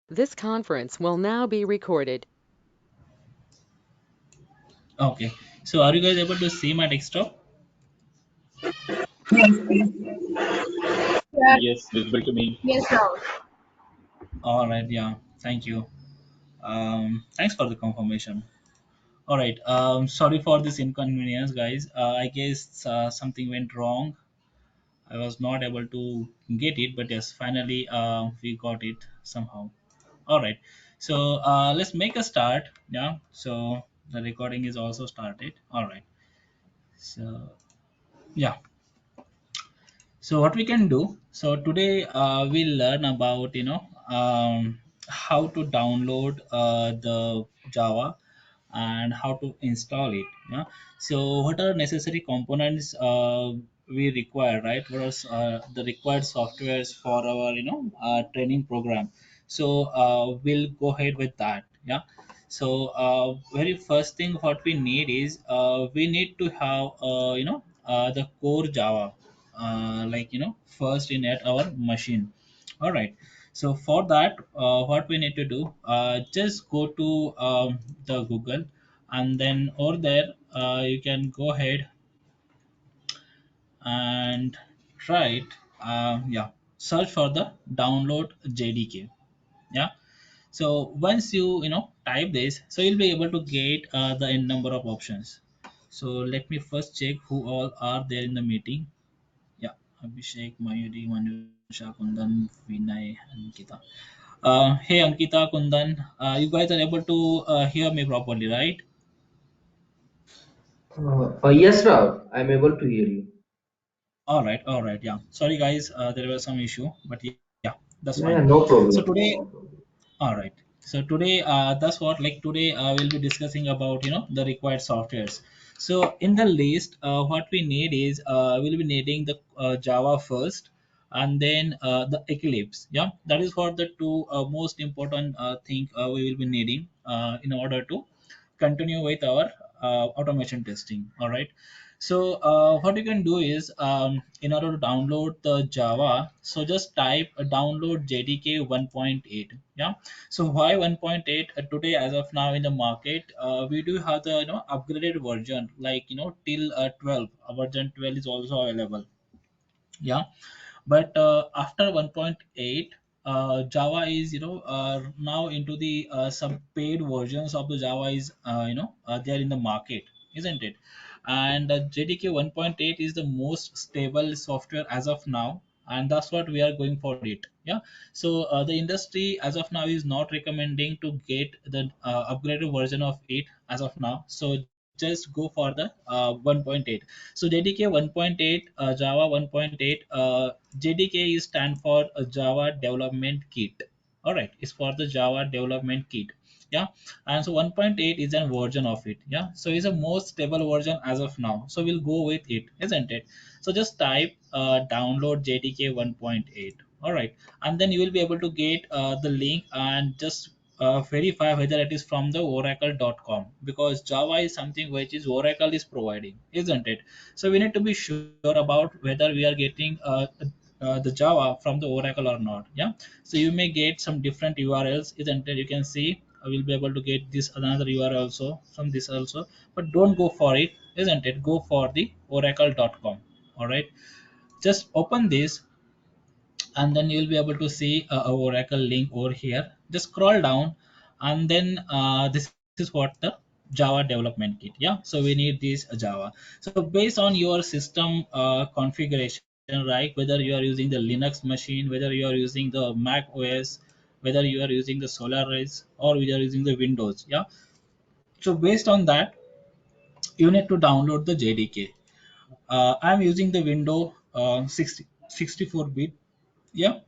This conference will now be recorded. Okay, so are you guys able to see my desktop? Yes, yes. Yeah. Yes, visible to me. Yes, Rahul. All right, yeah, thank you. Thanks for the confirmation. All right, sorry for this inconvenience, guys. I guess something went wrong. I was not able to get it, but yes, finally we got it somehow. All right, so let's make a start. Yeah, so the recording is also started. All right, so yeah. So what we can do? So today we'll learn about how to download the Java and how to install it. Yeah. So what are necessary components we require, right? What are the required softwares for our training program? So we'll go ahead with that. Yeah. So very first thing what we need is we need to have the core Java like first in at our machine. All right, so for that what we need to do, just go to the Google, and then over there you can go ahead and try it. Yeah, search for the download JDK. Yeah, so once you type this, so you'll be able to get the n number of options. So let me first check who all are there in the meeting. Yeah, Abhishek, Mayuri, Manusha, Kundan, Vinay, Ankita. Hey, Ankita, Kundan, you guys are able to hear me properly, right? Yes, Rao, I'm able to hear you. All right, yeah. Sorry, guys, there was some issue, but yeah, that's fine. Yeah, no So problem. today, all right. So today, that's what like today we'll be discussing about the required softwares. So in the list, what we need is we'll be needing the Java first, and then the Eclipse. Yeah, that is what the two most important thing we will be needing in order to continue with our automation testing. All right. So what you can do is in order to download the Java, so just type download JDK 1.8. Yeah. So why 1.8? Today, as of now in the market, we do have the upgraded version, like till 12. Version 12 is also available. Yeah, but after 1.8, Java is now into the some paid versions of the Java is there in the market, isn't it? And JDK 1.8 is the most stable software as of now, and that's what we are going for it. Yeah, so the industry as of now is not recommending to get the upgraded version of it as of now. So just go for the 1.8. So JDK 1.8, Java 1.8, JDK is stand for Java Development Kit. All right, it's for the Java Development Kit. Yeah, and so 1.8 is a version of it. Yeah, so it's a most stable version as of now. So we'll go with it, isn't it? So just type download JDK 1.8. All right, and then you will be able to get the link and just verify whether it is from the oracle.com, because Java is something which is Oracle is providing, isn't it? So we need to be sure about whether we are getting the Java from the Oracle or not. Yeah, so you may get some different URLs, isn't it? You can see I will be able to get this another URL also from this also, but don't go for it, isn't it? Go for the oracle.com. All right, just open this, and then you'll be able to see a Oracle link over here. Just scroll down, and then this is what the Java development kit. Yeah, so we need this Java. So based on your system configuration, right? Whether you are using the Linux machine, whether you are using the Mac OS, whether you are using the Solaris, or whether you are using the Windows. Yeah. So based on that, you need to download the JDK. I'm using the Windows 64-bit. Yeah,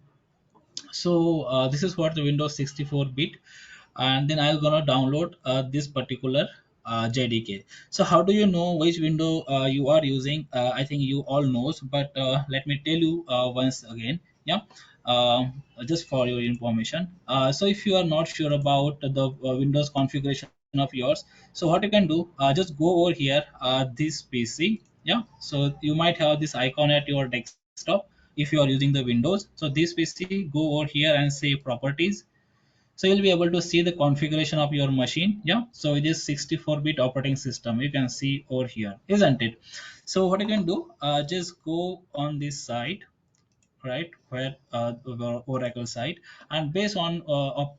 so this is what the Windows 64-bit, and then I'm gonna download this particular JDK. So how do you know which window you are using? I think you all knows, but let me tell you once again. Yeah, just for your information. So if you are not sure about the Windows configuration of yours, so what you can do, just go over here, this PC. Yeah, so you might have this icon at your desktop if you are using the Windows. So this PC, go over here and say properties. So you'll be able to see the configuration of your machine. Yeah, so it is 64-bit operating system, you can see over here, isn't it? So what you can do, just go on this site, right, where the Oracle site, and based on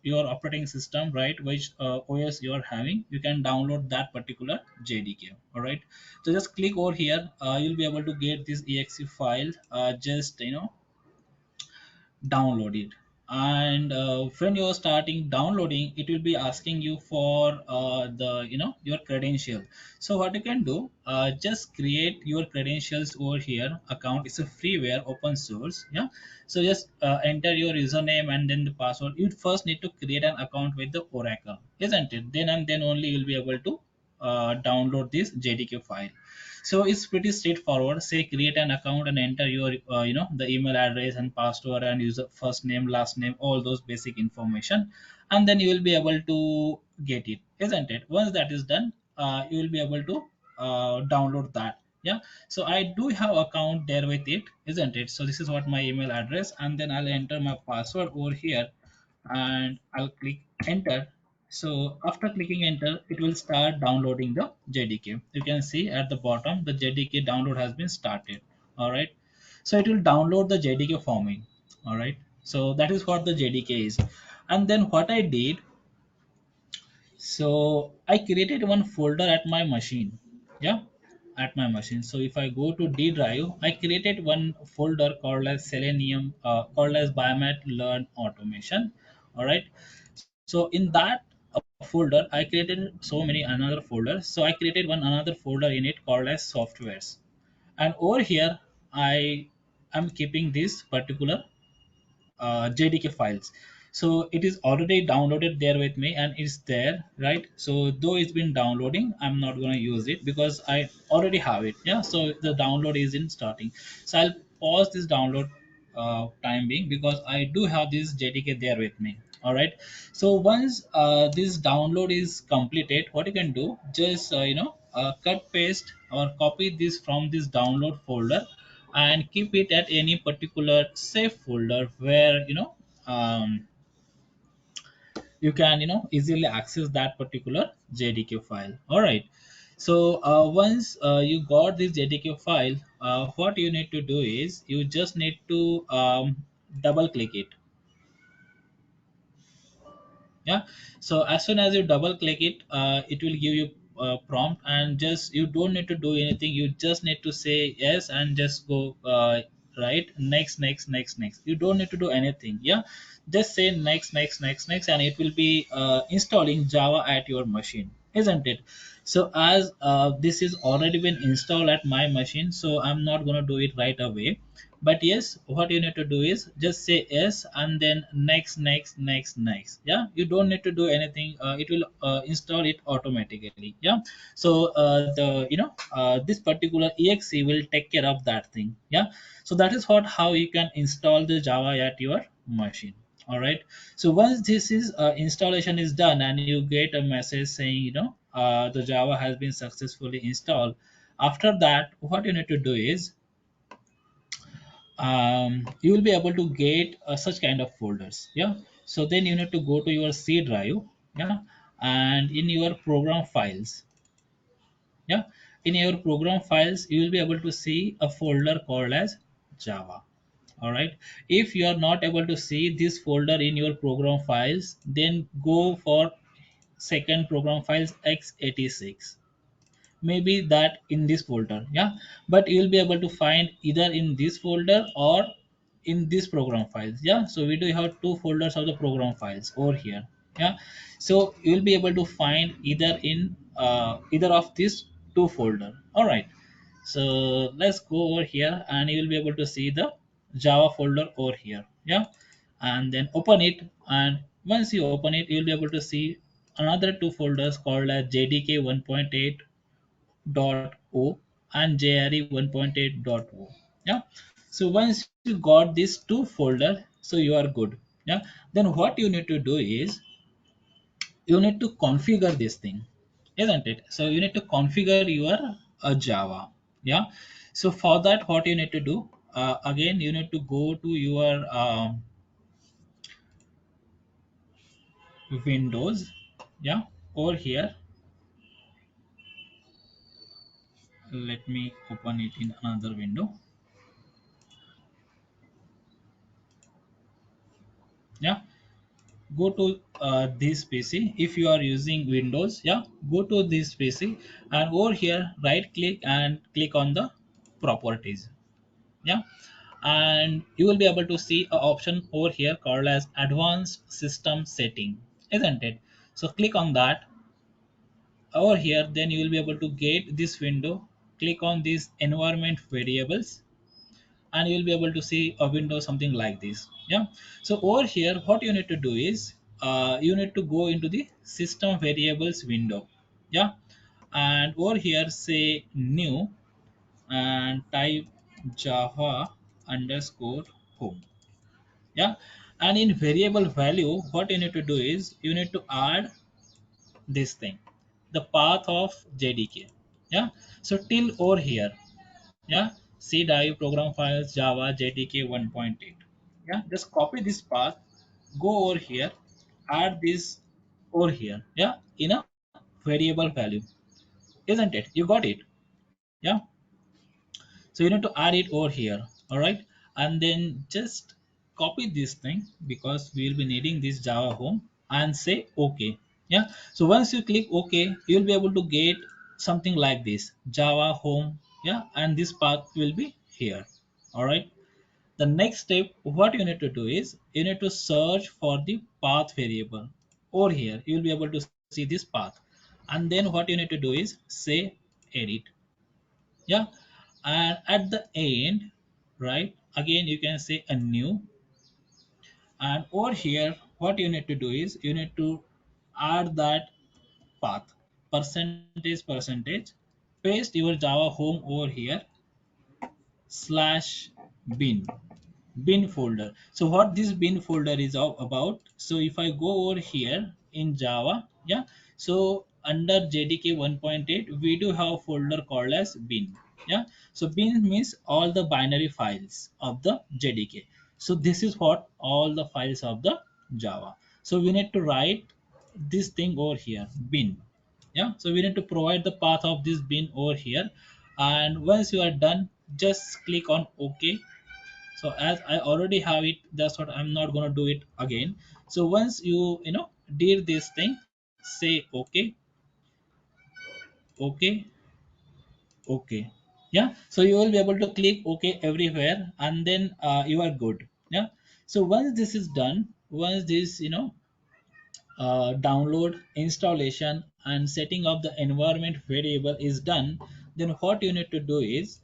your operating system, right, which OS you are having, you can download that particular JDK. All right, so just click over here, you'll be able to get this exe file, just download it. And when you're starting downloading, it will be asking you for the your credential. So what you can do, just create your credentials over here. Account, it's a freeware, open source. Yeah, so just enter your username and then the password. You first need to create an account with the Oracle, isn't it? Then and then only you'll be able to download this JDK file. So it's pretty straightforward. Say create an account and enter your the email address and password and user first name, last name, all those basic information, and then you will be able to get it, isn't it? Once that is done, you will be able to download that. Yeah, so I do have account there with it, isn't it? So this is what my email address, and then I'll enter my password over here and I'll click enter. So after clicking enter, it will start downloading the JDK. You can see at the bottom the JDK download has been started. All right. So it will download the JDK for me. All right. So that is what the JDK is. And then what I did, so I created one folder at my machine. Yeah, at my machine. So if I go to D drive, I created one folder called as Selenium, called as Biomat Learn Automation. All right. So in that folder, I created so many another folders. So I created one another folder in it called as softwares. And over here, I am keeping this particular JDK files. So it is already downloaded there with me and it's there, right? So though it's been downloading, I'm not going to use it because I already have it. Yeah, so the download is in starting. So I'll pause this download time being because I do have this JDK there with me. All right. So once this download is completed, what you can do, just cut, paste, or copy this from this download folder and keep it at any particular safe folder where you can easily access that particular JDK file. All right. So once you got this JDK file, what you need to do is you just need to double click it. Yeah, so as soon as you double click it, it will give you a prompt, and just you don't need to do anything, you just need to say yes and just go right, next, next, next, next. You don't need to do anything. Yeah, just say next, next, next, next, and it will be installing Java at your machine, isn't it? So as this is already been installed at my machine, so I'm not going to do it right away. But yes, what you need to do is just say yes and then next, next, next, next. Yeah, you don't need to do anything. It will install it automatically. Yeah, so the this particular exe will take care of that thing. Yeah, so that is what how you can install the Java at your machine. All right. So once this is installation is done and you get a message saying the Java has been successfully installed. After that, what you need to do is you will be able to get such kind of folders. Yeah, so then you need to go to your C drive. Yeah, and in your program files. Yeah, in your program files you will be able to see a folder called as Java. All right, if you are not able to see this folder in your program files, then go for second program files x86, maybe that in this folder. Yeah, but you'll be able to find either in this folder or in this program files. Yeah, so we do have two folders of the program files over here. Yeah, so you'll be able to find either in either of these two folder. All right, so let's go over here and you'll be able to see the Java folder over here. Yeah, and then open it, and once you open it, you'll be able to see another two folders called as JDK 1.8 dot o and JRE 1.8 dot o. Yeah, so once you got these two folder, so you are good. Yeah, then what you need to do is you need to configure this thing, isn't it? So you need to configure your Java. Yeah, so for that what you need to do, again you need to go to your Windows. Yeah, over here, let me open it in another window. Yeah, go to this PC. If you are using Windows, yeah, go to this PC and over here right click and click on the properties. Yeah, and you will be able to see an option over here called as advanced system setting, isn't it? So click on that over here, then you will be able to get this window. Click on these environment variables and you will be able to see a window something like this. Yeah, so over here what you need to do is you need to go into the system variables window. Yeah, and over here say new and type java underscore home. Yeah, and in variable value what you need to do is you need to add this thing, the path of jdk. Yeah, so till over here. Yeah, c drive program files java jdk 1.8. Yeah, just copy this path, go over here, add this over here. Yeah, in a variable value, isn't it? You got it? Yeah, so you need to add it over here. All right, and then just copy this thing because we will be needing this java home and say okay. Yeah, so once you click okay, you'll be able to get something like this java home. Yeah, and this path will be here. All right, the next step what you need to do is you need to search for the path variable. Over here you will be able to see this path, and then what you need to do is say edit. Yeah, and at the end, right, again you can say a new, and over here what you need to do is you need to add that path, percentage, paste your java home over here, slash bin folder. So what this bin folder is all about, so if I go over here in java, yeah, so under jdk 1.8 we do have a folder called as bin. Yeah, so bin means all the binary files of the jdk. So this is what all the files of the java. So we need to write this thing over here, bin. Yeah, so we need to provide the path of this bin over here, and once you are done just click on ok. So as I already have it, that's what I'm not going to do it again. So once you did this thing, say okay, okay, okay. Yeah, so you will be able to click okay everywhere and then you are good. Yeah, so once this is done, once this download, installation, and setting of the environment variable is done, then what you need to do is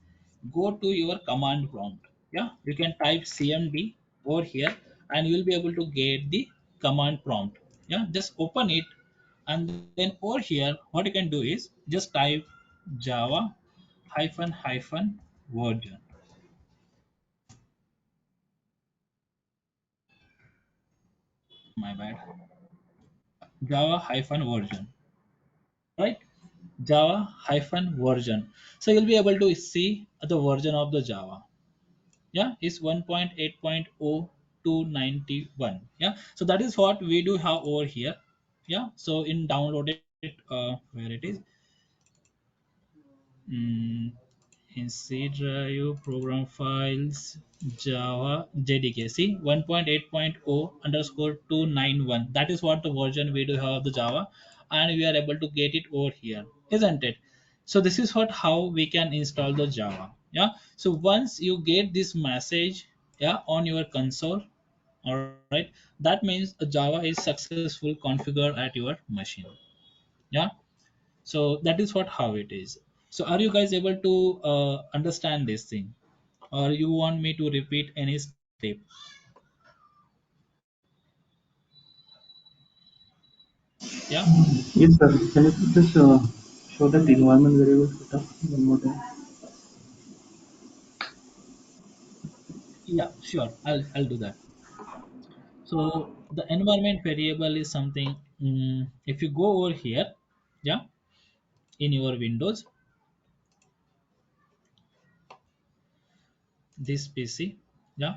go to your command prompt. Yeah, you can type cmd over here and you will be able to get the command prompt. Yeah, just open it and then over here what you can do is just type java hyphen version. My bad. Java hyphen version. Right, java hyphen version. So you'll be able to see the version of the java. Yeah, is 1.8.0 yeah, so that is what we do have over here. Yeah, so in downloaded where it is, mm, in C drive program files Java JDK. See 1.8.0 underscore 291. That is what the version we do have of the Java, and we are able to get it over here, isn't it? So this is what how we can install the Java. Yeah. So once you get this message, yeah, on your console, all right, that means a Java is successful configured at your machine. Yeah, so that is what how it is. So are you guys able to understand this thing, or you want me to repeat any step? Yeah, Yes, sir. Can you please show that environment variable setup one more time? yeah, sure, I'll do that. So the environment variable is something, if you go over here, yeah, in your windows, this pc, yeah,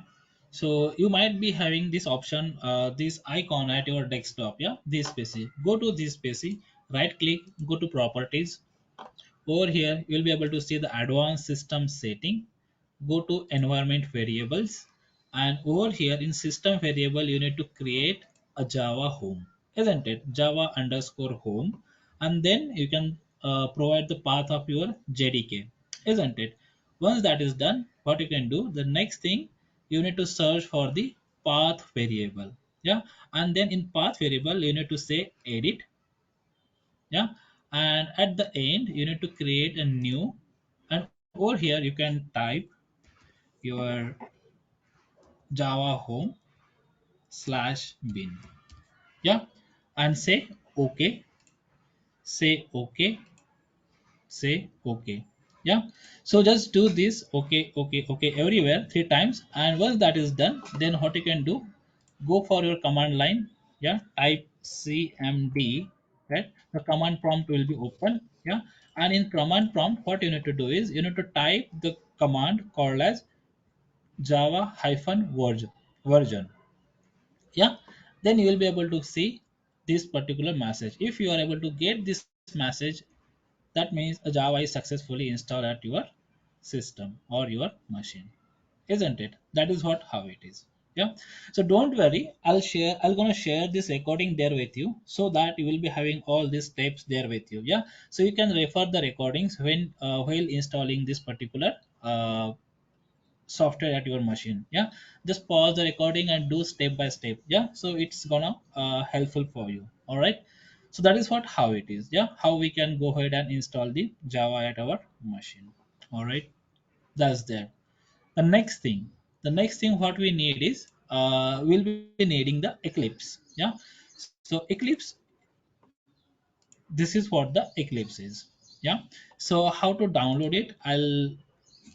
So you might be having this option, this icon at your desktop. Yeah, this PC. Go to this PC, right click, go to properties. Over here, you'll be able to see the advanced system setting. Go to environment variables, and over here in system variable, you need to create a Java home, isn't it? Java underscore home, and then you can provide the path of your JDK, isn't it? Once that is done, what you can do, the next thing, you need to search for the path variable. Yeah, and then in path variable, you need to say edit. Yeah, and at the end you need to create a new, and over here you can type your java home slash bin. Yeah, and say okay, say okay, say okay. Yeah, so just do this okay, okay, okay everywhere 3 times, and once that is done, then what you can do, go for your command line. Yeah, type cmd, right? The command prompt will be open. Yeah, and in command prompt what you need to do is you need to type the command called as java hyphen version. Yeah, then you will be able to see this particular message. If you are able to get this message, that means a Java is successfully installed at your system or your machine, isn't it? That is what how it is. Yeah. So don't worry. I'll gonna share this recording there with you so that you will be having all these steps there with you. Yeah. So you can refer the recordings when while installing this particular software at your machine. Yeah, just pause the recording and do step by step. Yeah, so it's gonna helpful for you. All right, so that is what how it is. Yeah, how we can go ahead and install the java at our machine. All right, that's there. The next thing what we need is we'll be needing the eclipse. Yeah, so eclipse, this is what the eclipse is. Yeah, so how to download it, I'll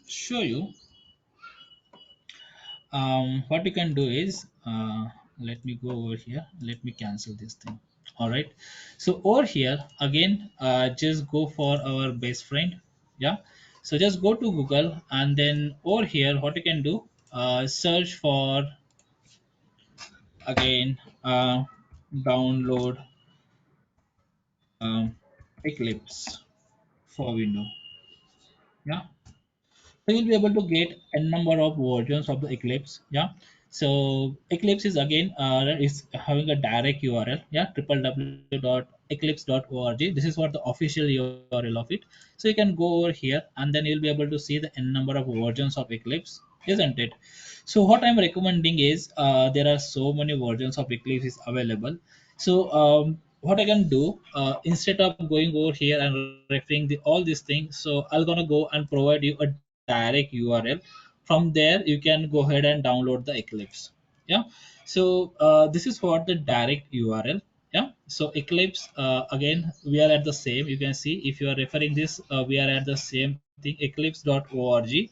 show you. What you can do is let me go over here, let me cancel this thing. All right, so over here again, just go for our best friend. Yeah, so just go to google, and then over here what you can do, search for again, download eclipse for window. Yeah, so you'll be able to get a number of versions of the eclipse. Yeah, so eclipse is again is having a direct url. Yeah, www.eclipse.org. This is what the official url of it. So you can go over here, and then you'll be able to see the n number of versions of eclipse, isn't it? So what I'm recommending is there are so many versions of eclipse is available. So what I can do, instead of going over here and referring all these things, so I'll gonna go and provide you a direct url. From there you can go ahead and download the eclipse. Yeah, so this is what the direct url. Yeah, so eclipse, again we are at the same, you can see if you are referring this, we are at the same thing, eclipse.org.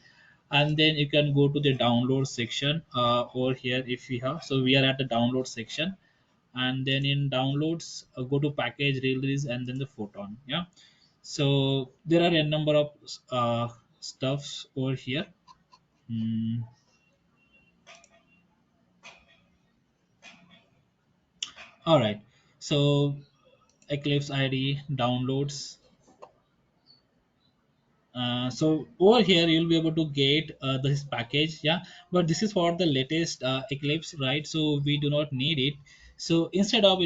And then you can go to the download section over here. If we have, so we are at the download section, and then in downloads, go to package release and then the photon. Yeah, so there are a number of stuffs over here. Mm, all right, so eclipse id downloads. So over here you'll be able to get this package. Yeah, but this is for the latest eclipse, right? So we do not need it. So instead of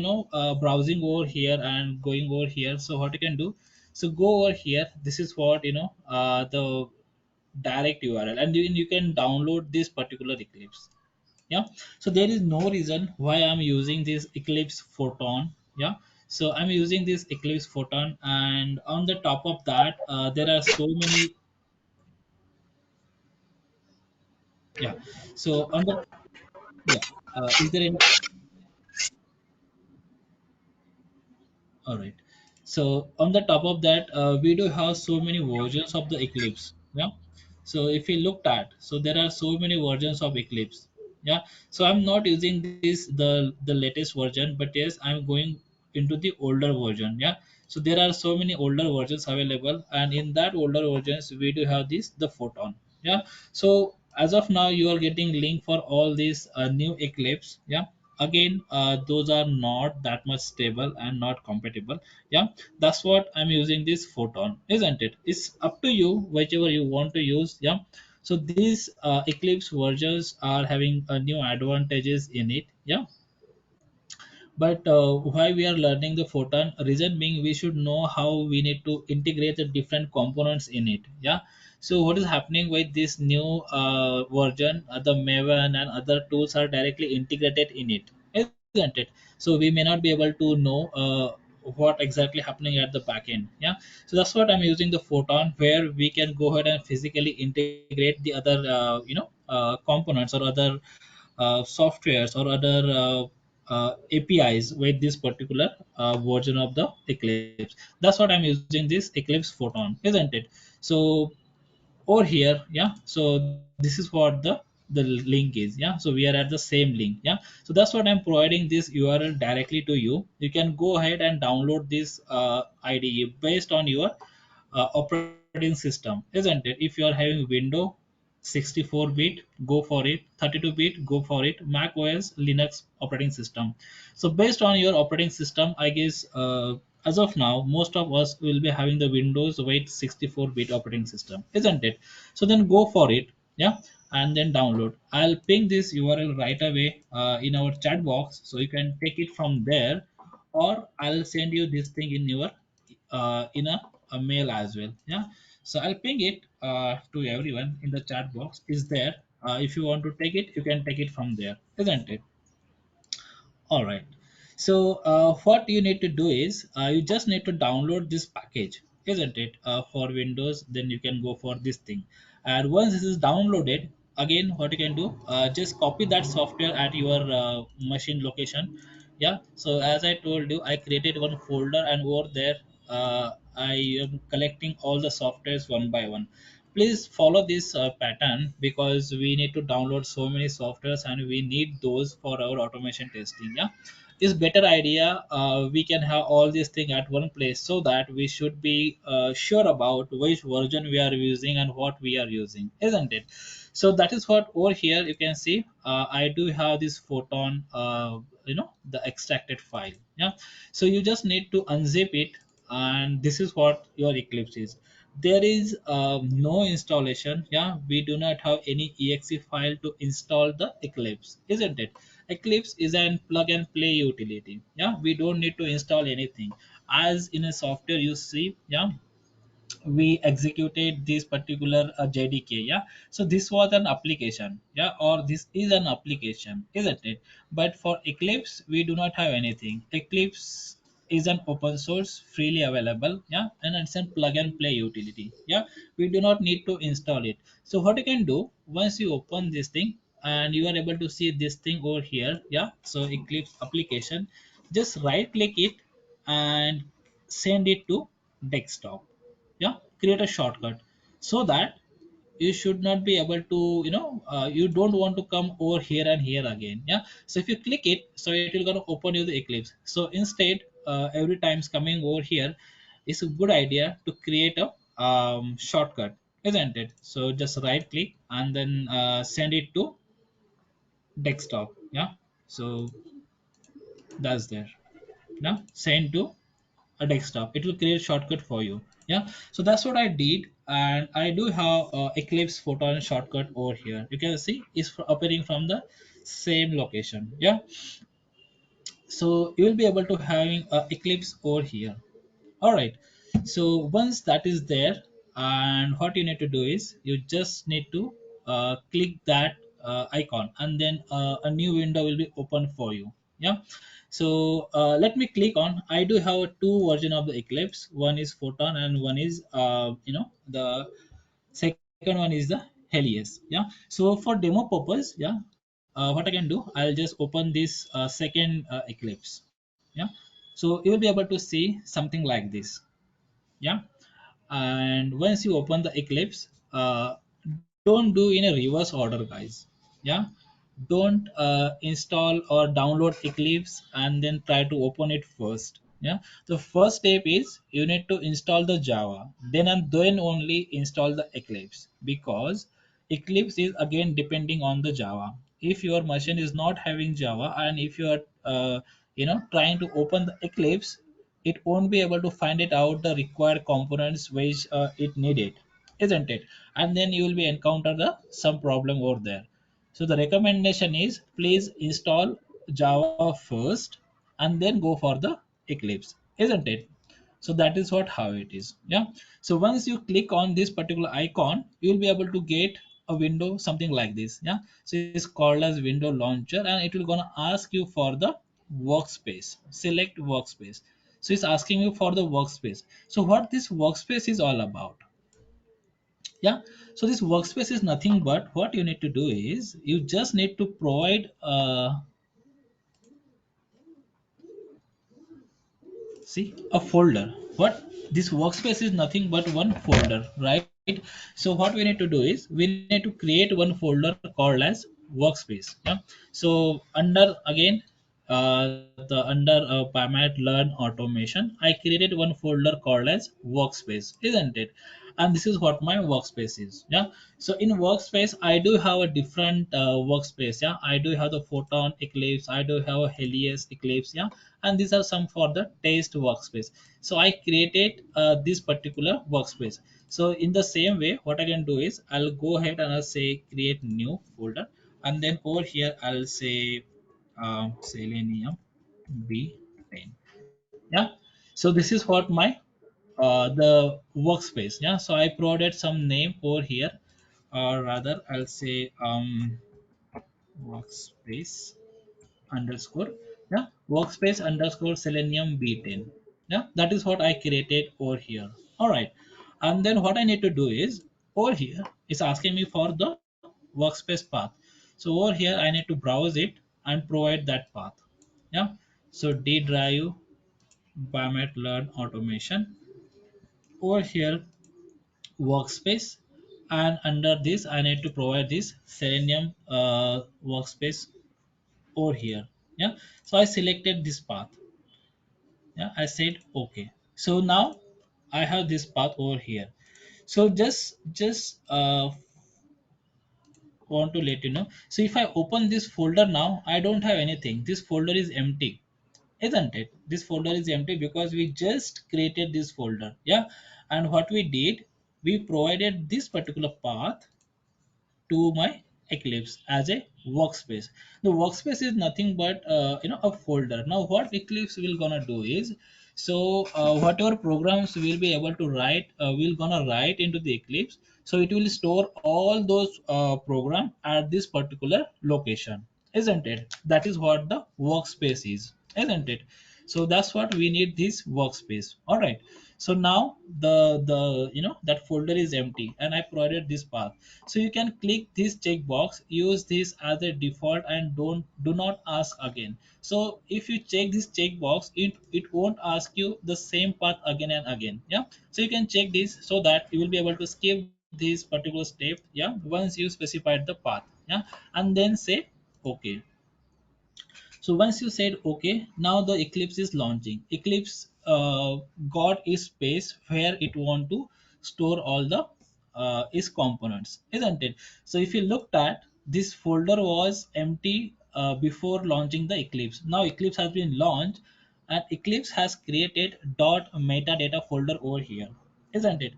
browsing over here and going over here, so what you can do, so go over here. This is what the direct url, and you can download this particular eclipse. Yeah, so there is no reason why I'm using this eclipse photon. Yeah, so I'm using this eclipse photon, and on the top of that there are so many. Yeah, so on the, yeah, is there any, all right, so on the top of that, we do have so many versions of the eclipse. Yeah, so if we looked at, so there are so many versions of eclipse. Yeah, so I'm not using this the latest version, but yes, I'm going into the older version. Yeah, so there are so many older versions available, and in that older versions we do have this the photon. Yeah, so as of now you are getting link for all these new Eclipse. Yeah, again those are not that much stable and not compatible. Yeah, that's what I'm using this Photon, isn't it? It's up to you whichever you want to use. Yeah, so these Eclipse versions are having new advantages in it. Yeah, but why we are learning the Photon, reason being we should know how we need to integrate the different components in it. Yeah, so what is happening with this new version, the Maven and other tools are directly integrated in it, isn't it? So we may not be able to know what exactly happening at the back end. Yeah, so that's what I'm using the Photon, where we can go ahead and physically integrate the other components or other softwares or other APIs with this particular version of the Eclipse. That's what I'm using this Eclipse Photon, isn't it? So over here, yeah, so this is what the link is. Yeah, so we are at the same link. Yeah, so that's what I'm providing this URL directly to you. You can go ahead and download this IDE based on your operating system, isn't it? If you are having Windows 64-bit, go for it. 32-bit, go for it. Mac OS Linux operating system. So based on your operating system, I guess as of now most of us will be having the Windows with 64-bit operating system, isn't it? So then go for it. Yeah, and then download. I'll ping this URL right away in our chat box, so you can take it from there, or I'll send you this thing in your in a mail as well. Yeah, so I'll ping it to everyone in the chat box is there. If you want to take it, you can take it from there, isn't it? All right. So what you need to do is you just need to download this package, isn't it? For Windows, then you can go for this thing. And once this is downloaded, again, what you can do, just copy that software at your machine location. Yeah. So as I told you, I created one folder, and over there, I am collecting all the softwares one by one. Please follow this pattern, because we need to download so many softwares and we need those for our automation testing. Yeah, is better idea. We can have all these things at one place, so that we should be sure about which version we are using and what we are using, isn't it? So that is what over here you can see. I do have this Photon, the extracted file. Yeah, so you just need to unzip it, and this is what your Eclipse is. There is no installation. Yeah, we do not have any exe file to install the Eclipse, isn't it? Eclipse is an plug and play utility. Yeah, we don't need to install anything. As in a software you see, yeah, we executed this particular JDK. Yeah, so this was an application. Yeah, or this is an application, isn't it? But for Eclipse we do not have anything. Eclipse is an open source, freely available. Yeah, and it's a plug and play utility. Yeah, we do not need to install it. So what you can do, once you open this thing and you are able to see this thing over here. Yeah, so Eclipse application, just right click it and send it to desktop. Yeah, create a shortcut, so that you should not be able to, you don't want to come over here and here again. Yeah, so if you click it, so it will gonna open you the Eclipse. So instead, every time's coming over here, it's a good idea to create a shortcut, isn't it? So just right click and then send it to desktop. Yeah, so that's there. Now send to a desktop, it will create shortcut for you. Yeah, so that's what I did, and I do have Eclipse Photon shortcut over here. You can see it's appearing from the same location. Yeah, so you will be able to having Eclipse over here. All right, so once that is there, and what you need to do is you just need to click that icon, and then a new window will be open for you. Yeah, so let me click on. I do have two version of the Eclipse. One is Photon and one is the second one is the Helios. Yeah, so for demo purpose, yeah, what I can do, I'll just open this second Eclipse. Yeah, so you will be able to see something like this. Yeah, and once you open the Eclipse, don't do in a reverse order, guys. Yeah, don't install or download Eclipse and then try to open it first. Yeah, the first step is you need to install the Java, then and then only install the Eclipse, because Eclipse is again depending on the Java. If your machine is not having Java, and if you are trying to open the Eclipse, it won't be able to find it out the required components which it needed, isn't it? And then you will be encounter the some problem over there. So the recommendation is please install Java first and then go for the Eclipse, isn't it? So that is what how it is. Yeah. So once you click on this particular icon, you will be able to get a window something like this. Yeah. So it's called as window launcher, and it will gonna ask you for the workspace. Select workspace. So it's asking you for the workspace. So what this workspace is all about? Yeah. So this workspace is nothing but what you need to do is you just need to provide see a folder. What this workspace is nothing but one folder, right? So what we need to do is we need to create one folder called as workspace. Yeah. So under again the under Pamat learn automation, I created one folder called as workspace, isn't it? And this is what my workspace is. Yeah. So in workspace I do have a different workspace. Yeah. I do have the Photon Eclipse, I do have a Helios Eclipse. Yeah. And these are some for the test workspace. So I created this particular workspace. So in the same way what I can do is I'll go ahead and I'll say create new folder, and then over here I'll say Selenium B10. Yeah. So this is what my the workspace. Yeah. So I provided some name over here, or rather I'll say workspace underscore, yeah, workspace underscore Selenium B10. Yeah, that is what I created over here. All right. And then what I need to do is over here it's asking me for the workspace path. So over here I need to browse it and provide that path. Yeah. So D drive Bamet learn automation over here workspace, and under this I need to provide this Selenium workspace over here. Yeah. So I selected this path. Yeah. I said okay. So now I have this path over here. So just want to let you know. So if I open this folder now, I don't have anything. This folder is empty, isn't it? This folder is empty because we just created this folder. Yeah. And what we did, we provided this particular path to my Eclipse as a workspace. The workspace is nothing but a folder. Now what Eclipse will gonna do is, so whatever programs we'll be able to write, we'll gonna write into the Eclipse. So it will store all those program at this particular location, isn't it? That is what the workspace is, isn't it? So that's what we need this workspace. All right. So now the that folder is empty and I provided this path. So you can click this checkbox, use this as a default, and do not ask again. So if you check this checkbox, it won't ask you the same path again and again. Yeah. So you can check this so that you will be able to skip this particular step. Yeah. Once you specified the path. Yeah. And then say okay. So once you said okay, now the Eclipse is launching. Eclipse got its space where it want to store all the its components, isn't it? So if you looked at this folder was empty before launching the Eclipse. Now Eclipse has been launched, and Eclipse has created dot metadata folder over here, isn't it?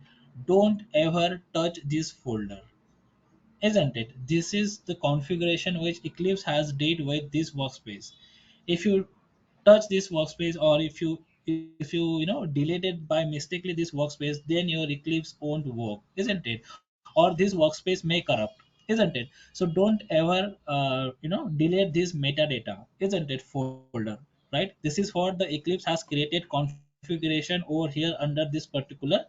Don't ever touch this folder, isn't it? This is the configuration which Eclipse has did with this workspace. If you touch this workspace, or if you deleted by mistakenly this workspace, then your Eclipse won't work, isn't it? Or this workspace may corrupt, isn't it? So don't ever delete this metadata, isn't it, folder, right? This is what the Eclipse has created configuration over here under this particular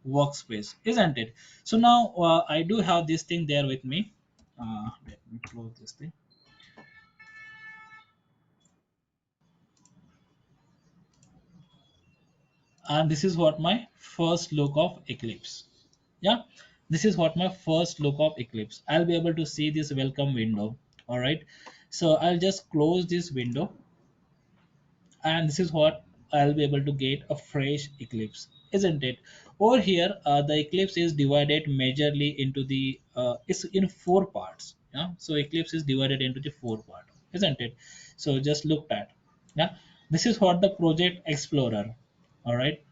workspace, isn't it? So now I do have this thing there with me. Let me close this thing. And this is what my first look of Eclipse. Yeah. This is what my first look of Eclipse. I'll be able to see this welcome window. All right. So I'll just close this window, and this is what I'll be able to get a fresh Eclipse, isn't it? Over here, the eclipse is divided majorly into the it's in four parts. Yeah, so eclipse is divided into the four part, isn't it? So just look at, yeah, this is what the project explorer. All right,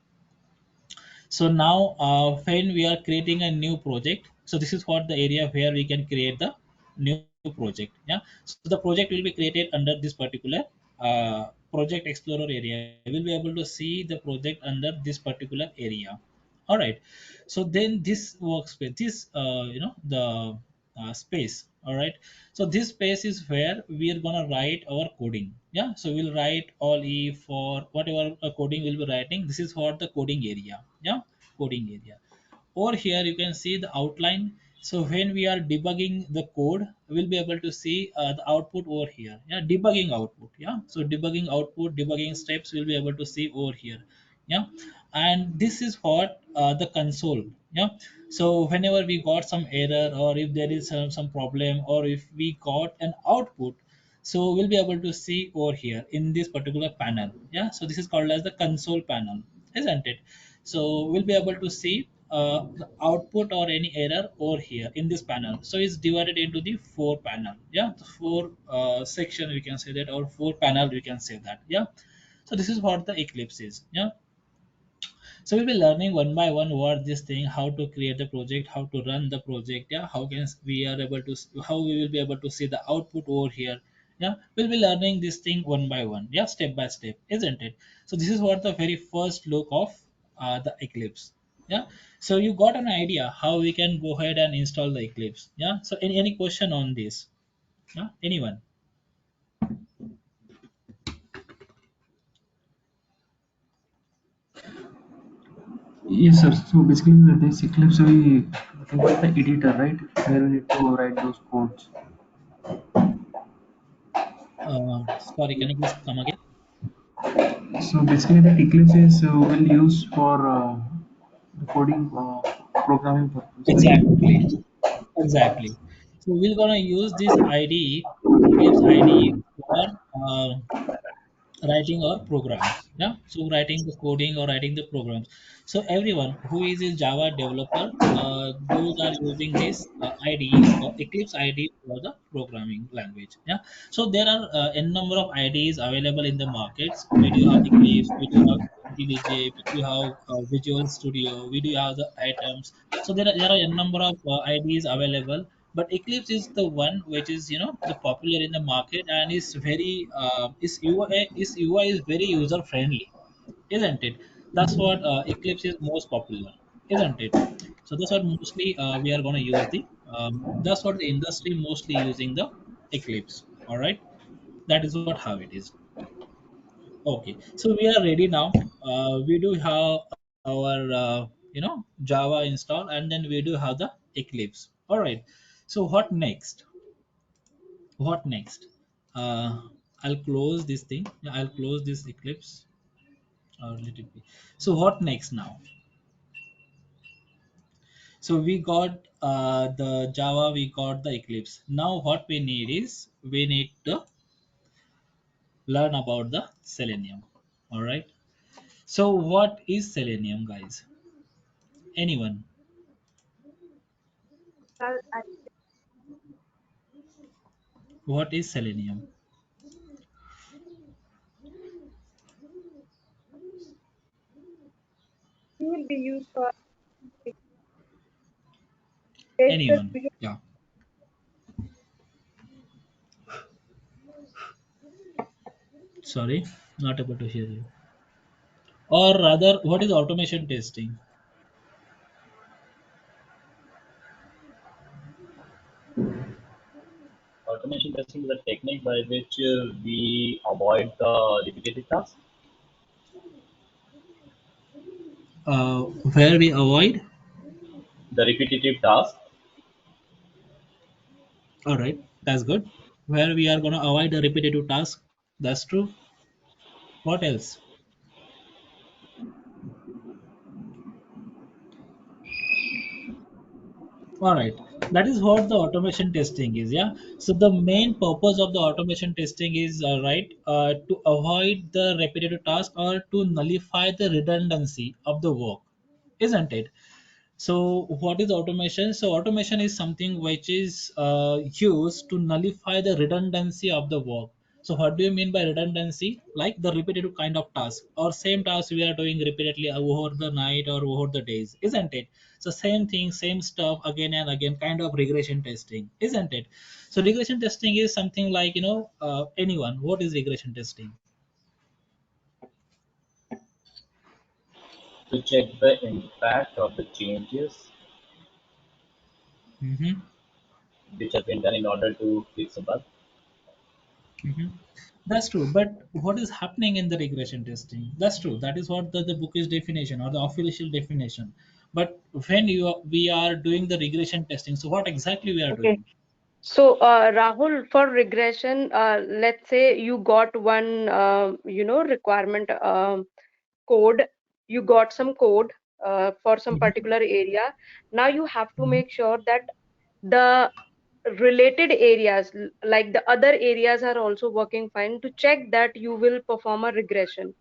so now when we are creating a new project, so this is what the area where we can create the new project. Yeah, so the project will be created under this particular project explorer area. We'll be able to see the project under this particular area. All right, so then this workspace, this the space. All right, so this space is where we are gonna write our coding. Yeah, so we'll write all e for whatever coding we'll be writing. This is what the coding area. Yeah, coding area. Over here you can see the outline. So when we are debugging the code, we'll be able to see the output over here. Yeah, debugging output. Yeah, so debugging output, debugging steps we'll be able to see over here. Yeah, and this is what the console. Yeah, so whenever we got some error, or if there is some problem, or if we got an output, so we'll be able to see over here in this particular panel. Yeah, so this is called as the console panel, isn't it? So we'll be able to see the output or any error over here in this panel. So it's divided into the four panel. Yeah, the four section we can say that, or four panel we can say that. Yeah, so this is what the eclipse is. Yeah, so we'll be learning one by one what this thing, how to create the project, how to run the project. Yeah, how can we are able to how we will be able to see the output over here. Yeah, we'll be learning this thing one by one. Yeah, step by step, isn't it? So this is what the very first look of the Eclipse. Yeah, so you got an idea how we can go ahead and install the Eclipse. Yeah, so any question on this? Yeah, anyone? Yes, sir. So basically, with this Eclipse, we provide the editor, right? Where we need to write those codes. Sorry, can you please come again? So basically, the Eclipse is will use for the coding programming purpose, right? Exactly. Exactly. So we're gonna use this IDE, Eclipse IDE, for writing our programs. Yeah. So writing the coding or writing the programs. So everyone who is a Java developer, those are using this IDE or Eclipse IDE for the programming language. Yeah. So there are n number of IDEs available in the markets. We do have Eclipse, we do have IntelliJ, we do have Visual Studio, we do have the items. So there are a number of IDEs available, but Eclipse is the one which is the popular in the market, and is very UI is very user friendly, isn't it? That's what Eclipse is most popular, isn't it? So that's what mostly we are going to use the that's what the industry mostly using the Eclipse. All right, that is what how it is. Okay, so we are ready now. We do have our Java install, and then we do have the Eclipse. All right. So what next? What next? Uh, I'll close this thing. Yeah, I'll close this Eclipse. Let it be. So what next now? So we got the Java, we got the Eclipse. Now what we need is we need to learn about the Selenium. All right. So what is Selenium, guys? Anyone? What is Selenium? Anyone? Yeah. Sorry, not able to hear you. Or rather, what is automation testing? Automation testing is a technique by which we avoid the repetitive tasks. Where we avoid. The repetitive task. All right, that's good. Where we are gonna avoid the repetitive task. That's true. What else? All right. That is what the automation testing is. Yeah. So the main purpose of the automation testing is to avoid the repetitive task or to nullify the redundancy of the work. isn't it? So what is automation? So automation is something which is used to nullify the redundancy of the work. So what do you mean by redundancy? Like the repetitive kind of task or same task we are doing repeatedly over the night or over the days, isn't it? So same thing, same stuff again and again, kind of regression testing, isn't it? So regression testing is something like, anyone. What is regression testing? To check the impact of the changes Mm-hmm. which have been done in order to fix a bug. Mhm. That's true. But what is happening in the regression testing? That's true. That is what the book is definition or the official definition. But when we are doing the regression testing, so what exactly we are Okay. doing? So, Rahul, for regression, let's say you got one, requirement code. You got some code for some Mhm. particular area. Now you have to Mhm. make sure that the related areas, like the other areas, are also working fine to check that you will perform a regression,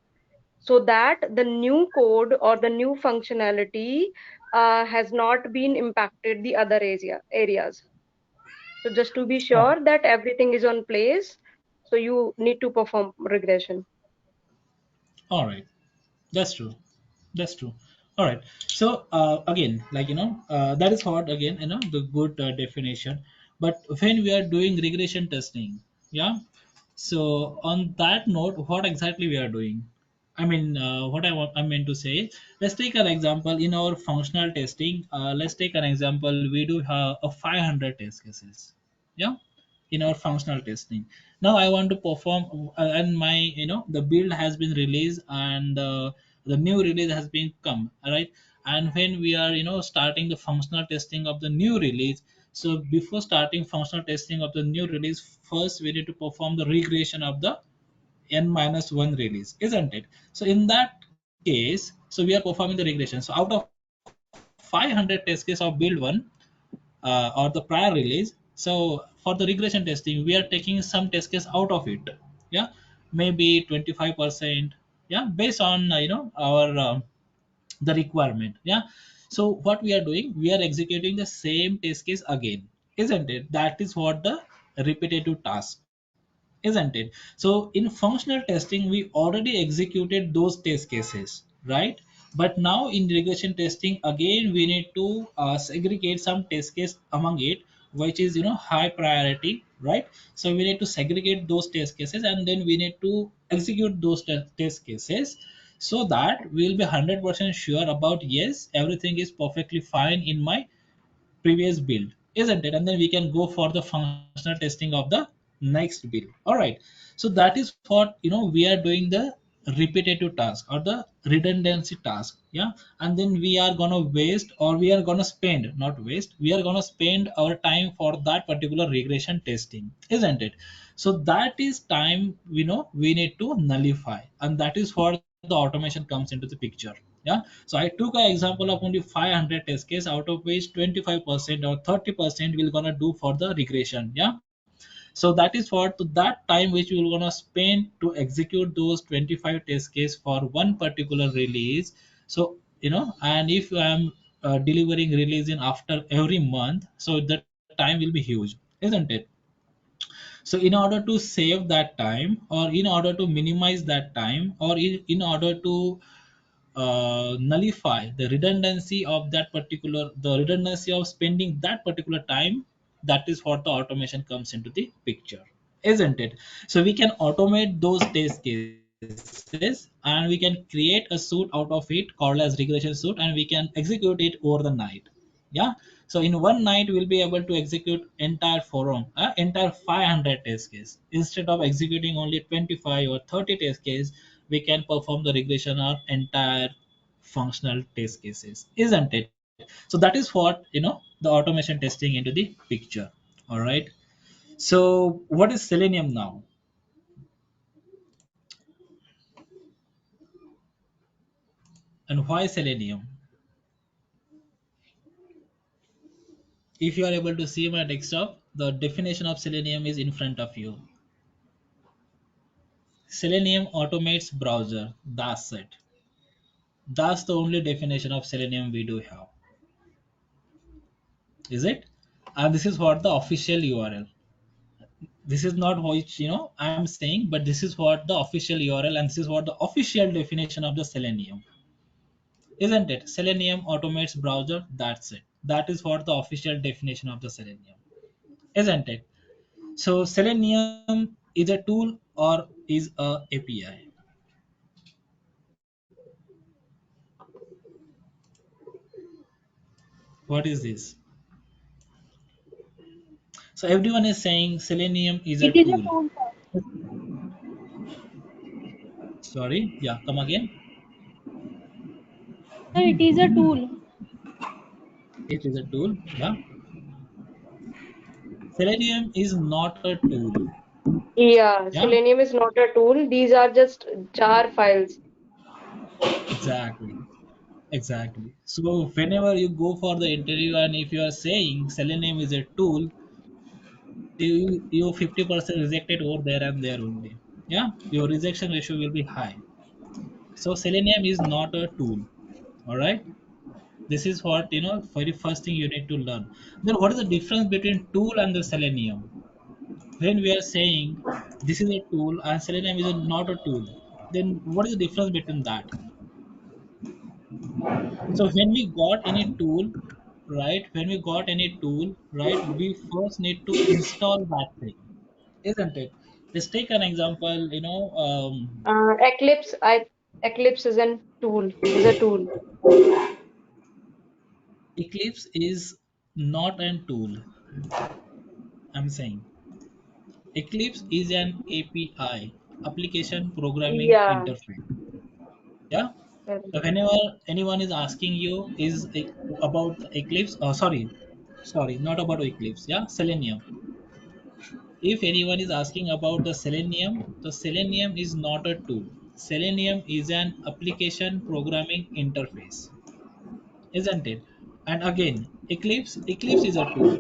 so that the new code or the new functionality has not been impacted the other areas. So just to be Oh, sure that everything is on place, so you need to perform regression. all right. That's true. That's true. All right. So again, like that is what again the good definition. But when we are doing regression testing, yeah. So on that note, what exactly we are doing? I mean, what I meant to say. Let's take an example in our functional testing. Let's take an example. We do have a 500 test cases. Yeah, in our functional testing. Now I want to perform, and my the build has been released, and the new release has been come, all right. And when we are starting the functional testing of the new release, so before starting functional testing of the new release, first we need to perform the regression of the n minus 1 release, isn't it? So in that case, so we are performing the regression. So out of 500 test case of build 1, or the prior release, so for the regression testing we are taking some test case out of it, yeah, maybe 25%, yeah, based on our the requirement, yeah. So what we are doing, we are executing the same test case again, isn't it? That is what the repetitive task, isn't it? So in functional testing we already executed those test cases, right? But now in regression testing again we need to segregate some test case among it, which is high priority, right? So we need to segregate those test cases, and then we need to execute those test cases, so that we'll be 100% sure about, yes, everything is perfectly fine in my previous build, isn't it? And then we can go for the functional testing of the next build. All right. So that is what we are doing, the repetitive task or the redundancy task, yeah. And then we are gonna waste, or we are gonna spend, not waste, we are gonna spend our time for that particular regression testing, isn't it? So that is time we need to nullify, and that is where the automation comes into the picture, yeah. So I took an example of only 500 test case, out of which 25% or 30% we're gonna do for the regression, yeah. So that is for to that time which we will gonna spend to execute those 25 test case for one particular release. So and if I'm delivering release in after every month, so the time will be huge, isn't it? So in order to save that time, or in order to minimize that time, or in order to nullify the redundancy of that particular, the redundancy of spending that particular time, that is what the automation comes into the picture, isn't it? So we can automate those test cases, and we can create a suit out of it called as regression suit, and we can execute it over the night, yeah. So in one night we'll be able to execute entire forum, entire 500 test case, instead of executing only 25 or 30 test case. We can perform the regression on entire functional test cases, isn't it? So that is what the automation testing into the picture. All right. So what is Selenium now? And why Selenium? If you are able to see my desktop, the definition of Selenium is in front of you. Selenium automates browser, that's it. That's the only definition of selenium we do have. Is it? And this is what the official URL. This is not which I'm saying, but this is what the official URL, and this is what the official definition of the selenium. Isn't it? Selenium automates browser. That's it. That is what the official definition of the selenium. Isn't it? So selenium is a tool or is a API? What is this? So everyone is saying selenium is a It is a tool. tool, sir. Sorry, yeah, come again. Sir, it is a tool. It is a tool. Yeah. Selenium is not a tool. Yeah, Yeah, Selenium is not a tool. These are just jar files. exactly. Exactly. So whenever you go for the interview and if you are saying Selenium is a tool, you 50% rejected over there and there only. Yeah, your rejection ratio will be high. So Selenium is not a tool. All right. This is what very first thing you need to learn. Then what is the difference between tool and the Selenium? When we are saying this is a tool and Selenium is not a tool, then what is the difference between that? So when we got any tool, right? When we got any tool, right? We first need to install that thing, isn't it? Let's take an example. Eclipse, Eclipse is a tool. Is a tool. Eclipse is not a tool. I'm saying Eclipse is an API, application programming Yeah. interface. Yeah. Correct. So whenever anyone is asking you about the Eclipse, sorry, not about Eclipse. Yeah, Selenium. If anyone is asking about the Selenium is not a tool. Selenium is an application programming interface, isn't it? And again, Eclipse is a tool.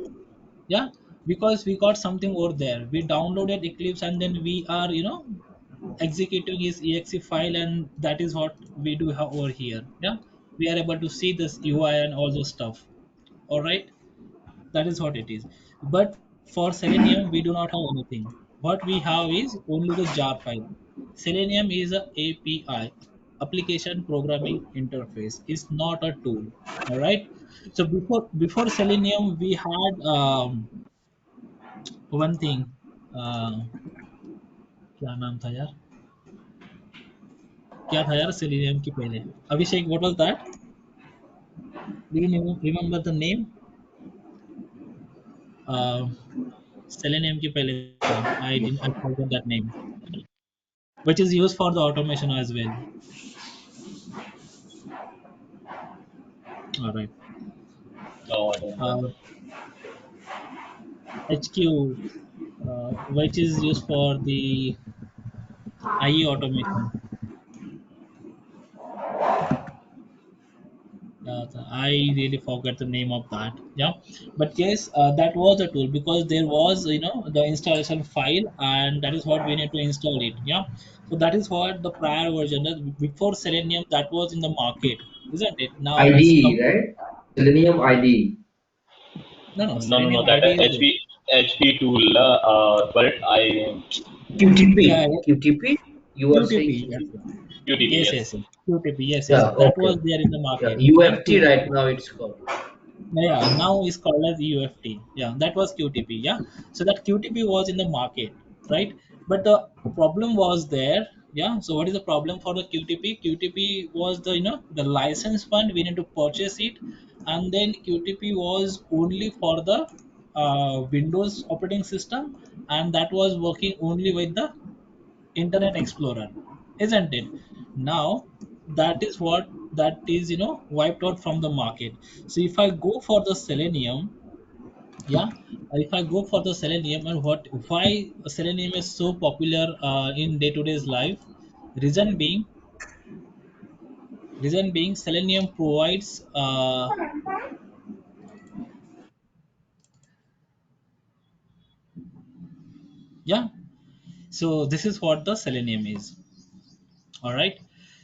Yeah, because we got something over there. We downloaded Eclipse and then we are, executing his exe file, and that is what we do have over here. Yeah, we are able to see this UI and all those stuff. All right. That is what it is. But for Selenium, we do not have anything. What we have is only the jar file. Selenium is a API, application programming interface. It's not a tool. All right. So before Selenium, we had one thing. Uh, क्या नाम था यार? क्या था यार Selenium की पहले? Abhishek, what was that? Do you remember the name? Uh, Selenium की पहले था. I forgot that name. Which is used for the automation as well. All right. No, I don't know. Uh, HQ, which is used for the IE automation. I really forget the name of that. Yeah, but yes, that was a tool because there was the installation file, and that is what we need to install it. Yeah, so that is what the prior version before Selenium that was in the market, isn't it? Now it's IDE, come. right? Selenium IDE. No, No, no, no. Selenium That ID is there. HP tool. But I Yeah, QTP. QTP. You are saying QTP. Yes, QTP? yes. QTP. Yes, Yes. yes, yes. QTP, yes, yes. Yeah. That Okay. was there in the Yeah. market. Yeah, UFT right QTP. now it's called. Yeah, now it's called as UFT. Yeah, that was QTP. Yeah, so that QTP was in the market, right? But the problem was there. Yeah, so what is the problem for the QTP? QTP was the license one. We need to purchase it, and then QTP was only for the Windows operating system, and that was working only with the Internet Explorer, isn't it? Now that is what that is wiped out from the market. So if I go for the Selenium, yeah, if I go for the Selenium, and why Selenium is so popular in day-to-day's life, reason being reason being Selenium provides yeah. So this is what the Selenium is. All right.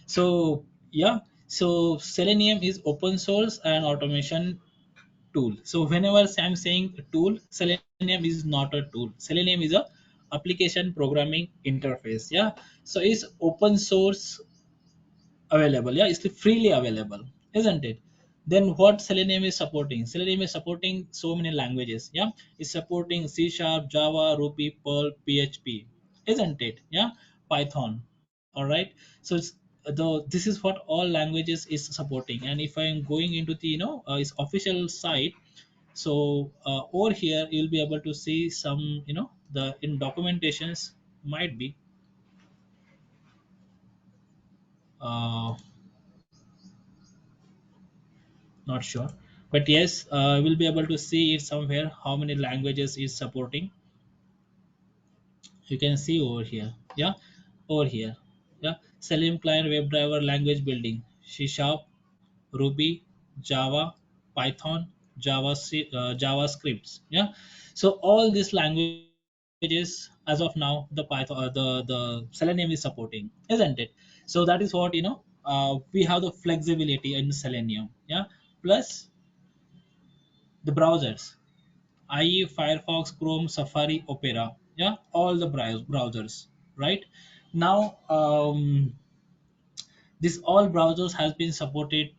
So yeah, So Selenium is open source and automation tool. So whenever I'm saying tool, Selenium is not a tool. Selenium is a application programming interface. Yeah. So it's open source available. Yeah, it's freely available, isn't it? Then what Selenium is supporting? Selenium is supporting so many languages. Yeah, it's supporting C Sharp, Java, Ruby, Perl, PHP, isn't it? Yeah, Python. All right. So it's this is what all languages is supporting. And if I'm going into the its official site, so over here you'll be able to see some the in documentations might be uh, not sure, but yes, we'll be able to see it somewhere how many languages is supporting. You can see over here. Yeah, over here. Yeah, Selenium client WebDriver language building, C Sharp, Ruby, Java, Python, JavaScripts. Yeah, so all these languages as of now the Python the Selenium is supporting, isn't it? So that is what we have the flexibility in Selenium. Yeah, plus the browsers, IE, Firefox, Chrome, Safari, Opera. Yeah, all the browsers, right? Now, this all browsers has been supported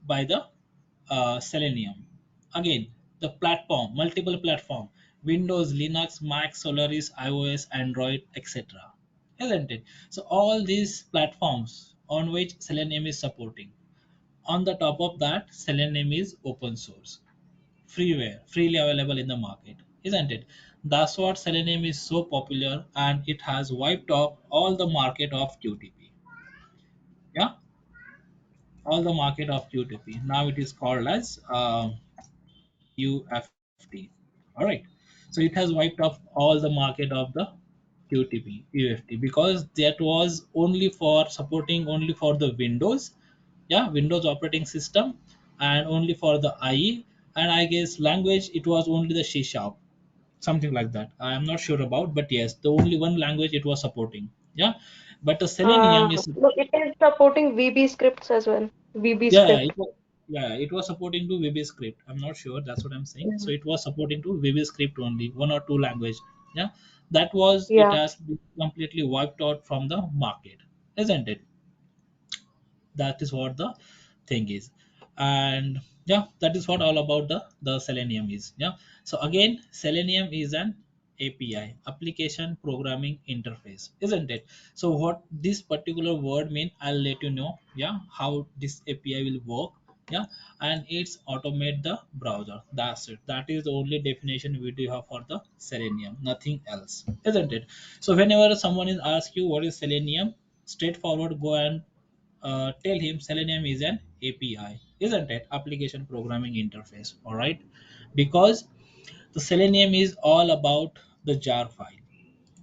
by the Selenium. Again, the platform, multiple platform, Windows, Linux, Mac, Solaris, iOS, Android, etc. Isn't it? So all these platforms on which Selenium is supporting. On the top of that, Selenium is open source, freeware, freely available in the market, isn't it? That's what Selenium is so popular, and it has wiped off all the market of QTP. Yeah, all the market of QTP. Now it is called as UFT. All right. So it has wiped off all the market of the QTP, UFT, because that was only for supporting only for the Windows, yeah, Windows operating system, and only for the IE, and I guess language it was only the C Sharp, something like that. I am not sure about, but yes, the only one language it was supporting. Yeah, but the Selenium is Look, it is supporting VB scripts as well. VB yeah, script. it was supporting to VB script. I'm not sure. That's what I'm saying. So Mm. it was supporting to VB script only, one or two language. Yeah, that was it Yeah. has been completely wiped out from the market, isn't it? That is what the thing is. And yeah, that is what all about the Selenium is. Yeah, so again, Selenium is an API, application programming interface, isn't it? So what this particular word mean, I'll let you know. Yeah, how this API will work. Yeah, and it's automate the browser. That's it. That is the only definition we do have for the Selenium, nothing else, isn't it? So whenever someone is ask you what is Selenium, straightforward go and tell him Selenium is an API, isn't it? Application programming interface. All right, because the Selenium is all about the jar file.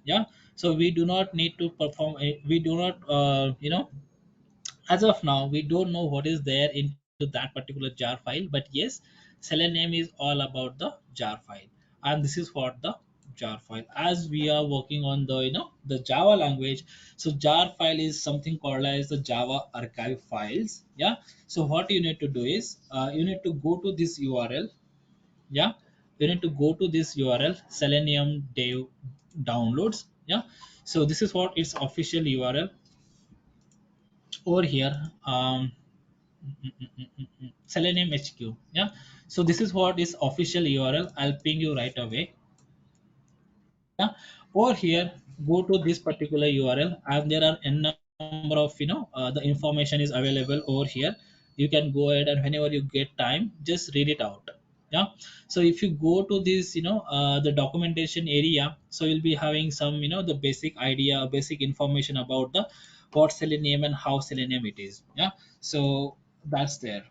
Yeah, so we do not need to perform. We do not, as of now, we don't know what is there into that particular jar file. But yes, Selenium is all about the jar file, and this is what the jar file. As we are working on the the Java language, so jar file is something called as the Java archive files. Yeah. So what you need to do is you need to go to this URL. Yeah, you need to go to this URL, Selenium dev downloads. Yeah, so this is what its official URL over here. Selenium HQ. Yeah, so this is what is official URL. I'll ping you right away. Yeah, over here, go to this particular URL, and there are n number of the information is available over here. You can go ahead, and whenever you get time, just read it out. Yeah, so if you go to this the documentation area, so you'll be having some the basic idea, basic information about the what Selenium and how Selenium it is. Yeah, so that's there.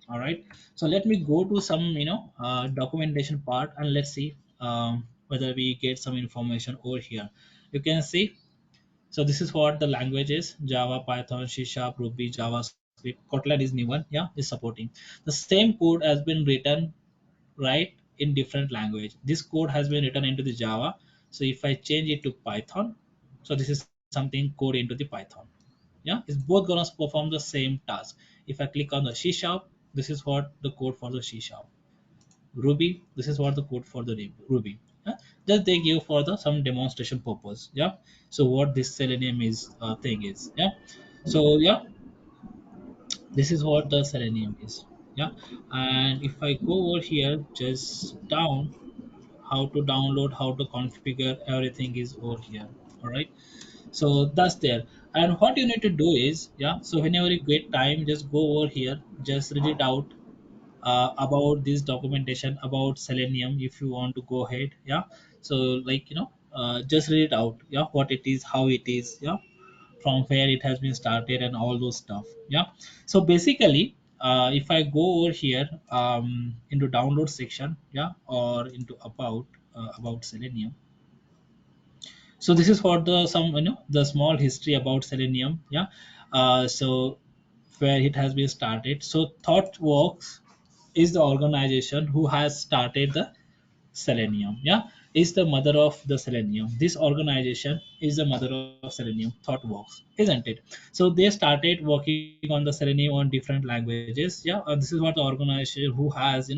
All right, so let me go to some documentation part, and let's see whether we get some information over here. You can see, so this is what the language is: Java, Python, C Sharp, Ruby, JavaScript. Kotlin is new one. Yeah, is supporting. The same code has been written right in different language. This code has been written into the Java. So if I change it to Python, so this is something code into the Python. Yeah, Yeah, it's both gonna perform the same task. If I click on the C sharp, this is what the code for the C sharp. Ruby, this is what the code for the Ruby. Yeah? Just they give for the some demonstration purpose. Yeah. So what this Selenium is thing is. Yeah. So yeah, this is what the Selenium is. Yeah. And if I go over here, just down, how to download, how to configure, everything is over here. All right. So that's there. And what you need to do is, yeah. So whenever you get time, just go over here, just read it out about this documentation about Selenium if you want to go ahead. Yeah. So like just read it out. Yeah. What it is, how it is. Yeah. From where it has been started and all those stuff. Yeah. So basically, if I go over here into download section, yeah, or into about Selenium. So this is for the some the small history about Selenium. Yeah. So where it has been started. So ThoughtWorks is the organization who has started the Selenium. Yeah, is the mother of the Selenium. This organization is the mother of Selenium. ThoughtWorks, isn't it? So they started working on the Selenium on different languages. Yeah, this is what the organization who has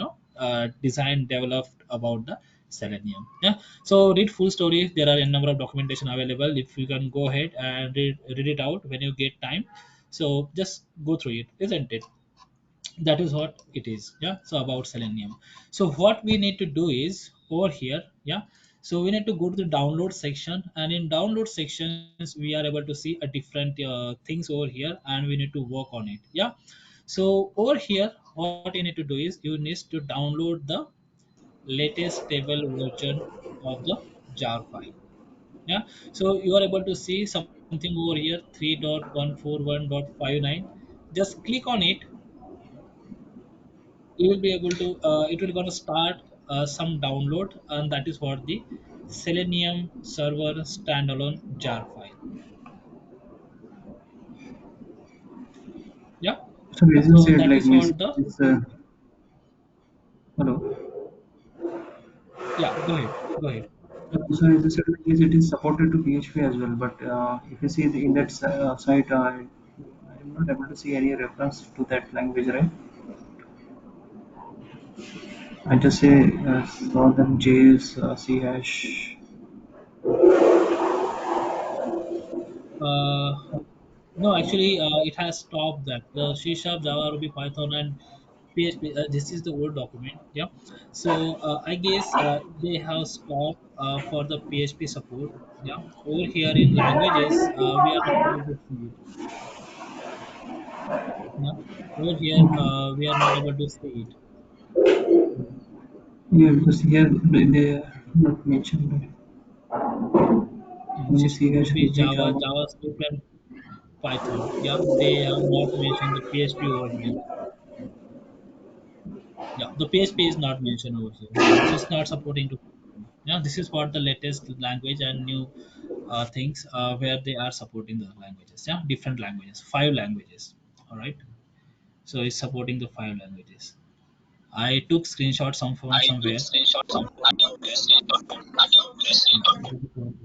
designed developed about the Selenium. Yeah, so read full story. There are a number of documentation available. If you can go ahead and read it out when you get time. So just go through it, isn't it? That is what it is. Yeah, so about Selenium. So what we need to do is over here. Yeah, so we need to go to the download section, and in download sections we are able to see a different things over here, and we need to work on it. Yeah, so over here what you need to do is you need to download the latest stable version of the jar file. Yeah, so you are able to see something over here, 3.141.59. Just click on it. You will be able to it will gonna start some download, and that is what the Selenium server standalone jar file. Yeah, So as you so said, that like is means what the it's hello. yeah, go ahead, go ahead. So as you said, like, yes, it is supported to PHP as well. But if you see in that site, I'm not able to see any reference to that language, right? I just say saw them JS, C hash. uh, no, actually it has stopped that the C sharp, Java, Ruby, Python, and PHP. This is the old document. Yeah, so I guess they have stopped for the PHP support. Yeah, over here in languages we are not able to see it. Yeah, over here Okay. we are not able to see it. Yeah, because here they are not mentioned. Only C C hash, Ruby, Ruby, Java, Java. JavaScript, and Python. Yeah, they have not mentioned the PHP over here. Yeah, the PHP is not mentioned over here. Yeah, so it's not supporting to. Yeah, this is what the latest language and new things where they are supporting the languages. Yeah, different languages, 5 languages. All right, so it's supporting the 5 languages. I took screenshots some from somewhere. Yeah, this is what the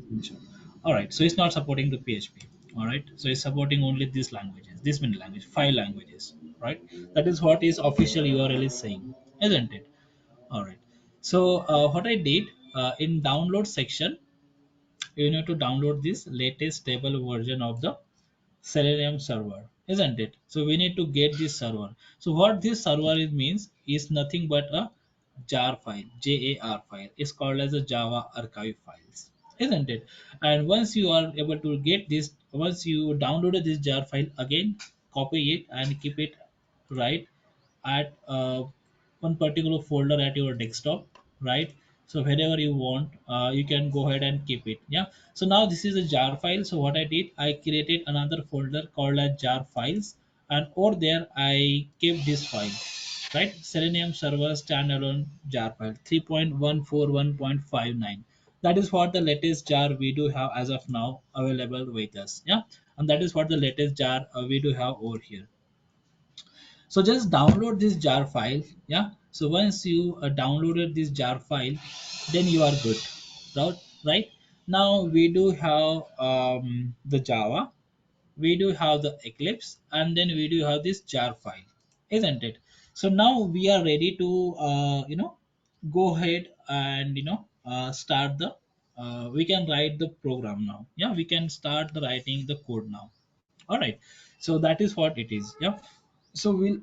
screenshot. All right, so it's not supporting the PHP. All right, so it's supporting only these languages, this many language, 5 languages. Right, that is what is official URL is saying, isn't it? All right. So what I did in download section, you need to download this latest stable version of the Selenium server, isn't it? So we need to get this server. So what this server is means is nothing but a jar file, JAR file. It's called as a Java archive files, isn't it? And once you are able to get this, once you downloaded this jar file, again copy it and keep it right at one particular folder at your desktop, right? So whenever you want, you can go ahead and keep it. Yeah, so now this is a jar file. So what I did, I created another folder called as jar files, and over there I kept this file, right? Selenium server standalone jar file 3.141.59. That is what the latest jar we do have as of now available with us. Yeah, and that is what the latest jar we do have over here. So just download this jar file. Yeah, so once you downloaded this jar file, then you are good. Right, right. Now we do have the Java. we do have the Eclipse, and then we do have this jar file, isn't it? So now we are ready to go ahead and start the we can write the program now. Yeah, we can start the writing the code now. All right, so that is what it is. Yeah, so we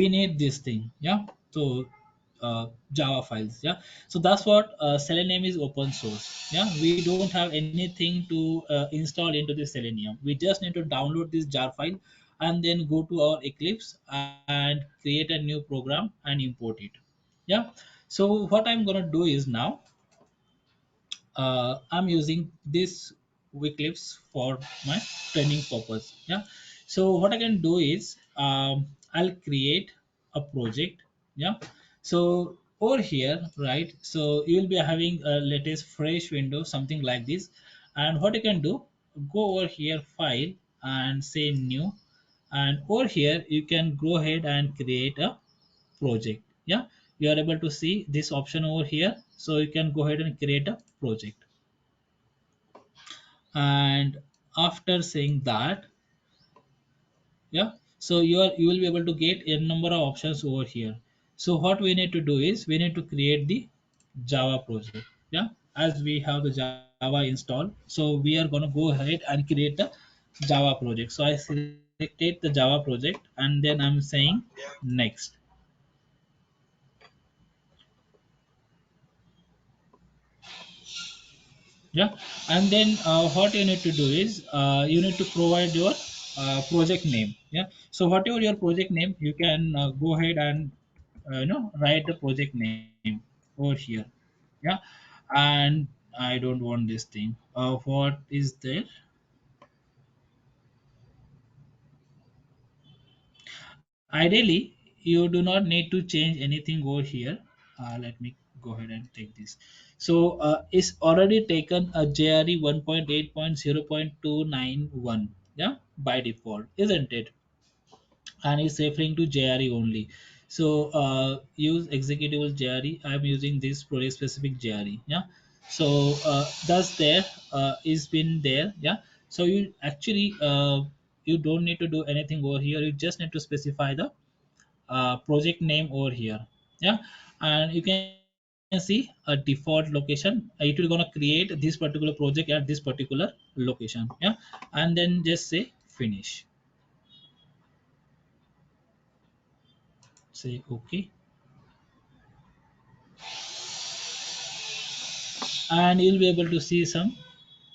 need this thing. Yeah, so Java files. Yeah, so that's what Selenium is open source. Yeah, we don't have anything to install into the Selenium. We just need to download this jar file and then go to our Eclipse and create a new program and import it. Yeah, so what I'm gonna do is now I'm using this Eclipse for my training purpose. Yeah. So what I can do is I'll create a project. Yeah. So over here, right? So you will be having a latest fresh window, something like this. And what you can do, go over here, file, and say new. And over here, you can go ahead and create a project. Yeah. You are able to see this option over here. So you can go ahead and create a project. And after saying that, yeah, so you will be able to get a number of options over here. So what we need to do is we need to create the Java project. Yeah, as we have the Java installed, so we are going to go ahead and create the Java project. So I selected the Java project and then I'm saying next. Yeah, and then what you need to do is you need to provide your project name. Yeah, so whatever your project name, you can go ahead and write the project name over here. Yeah, and I don't want this thing. What is there? Ideally, you do not need to change anything over here. Let me go ahead and take this. So it's already taken a JRE 1.8.0.291, yeah, by default, isn't it? And it's referring to JRE only. So use executable JRE. I'm using this project specific JRE. Yeah. So that's there is been there. Yeah. So you actually you don't need to do anything over here. You just need to specify the project name over here. Yeah, and you can see a default location. It will gonna create this particular project at this particular location. Yeah, and then just say finish. Say okay, and you'll be able to see some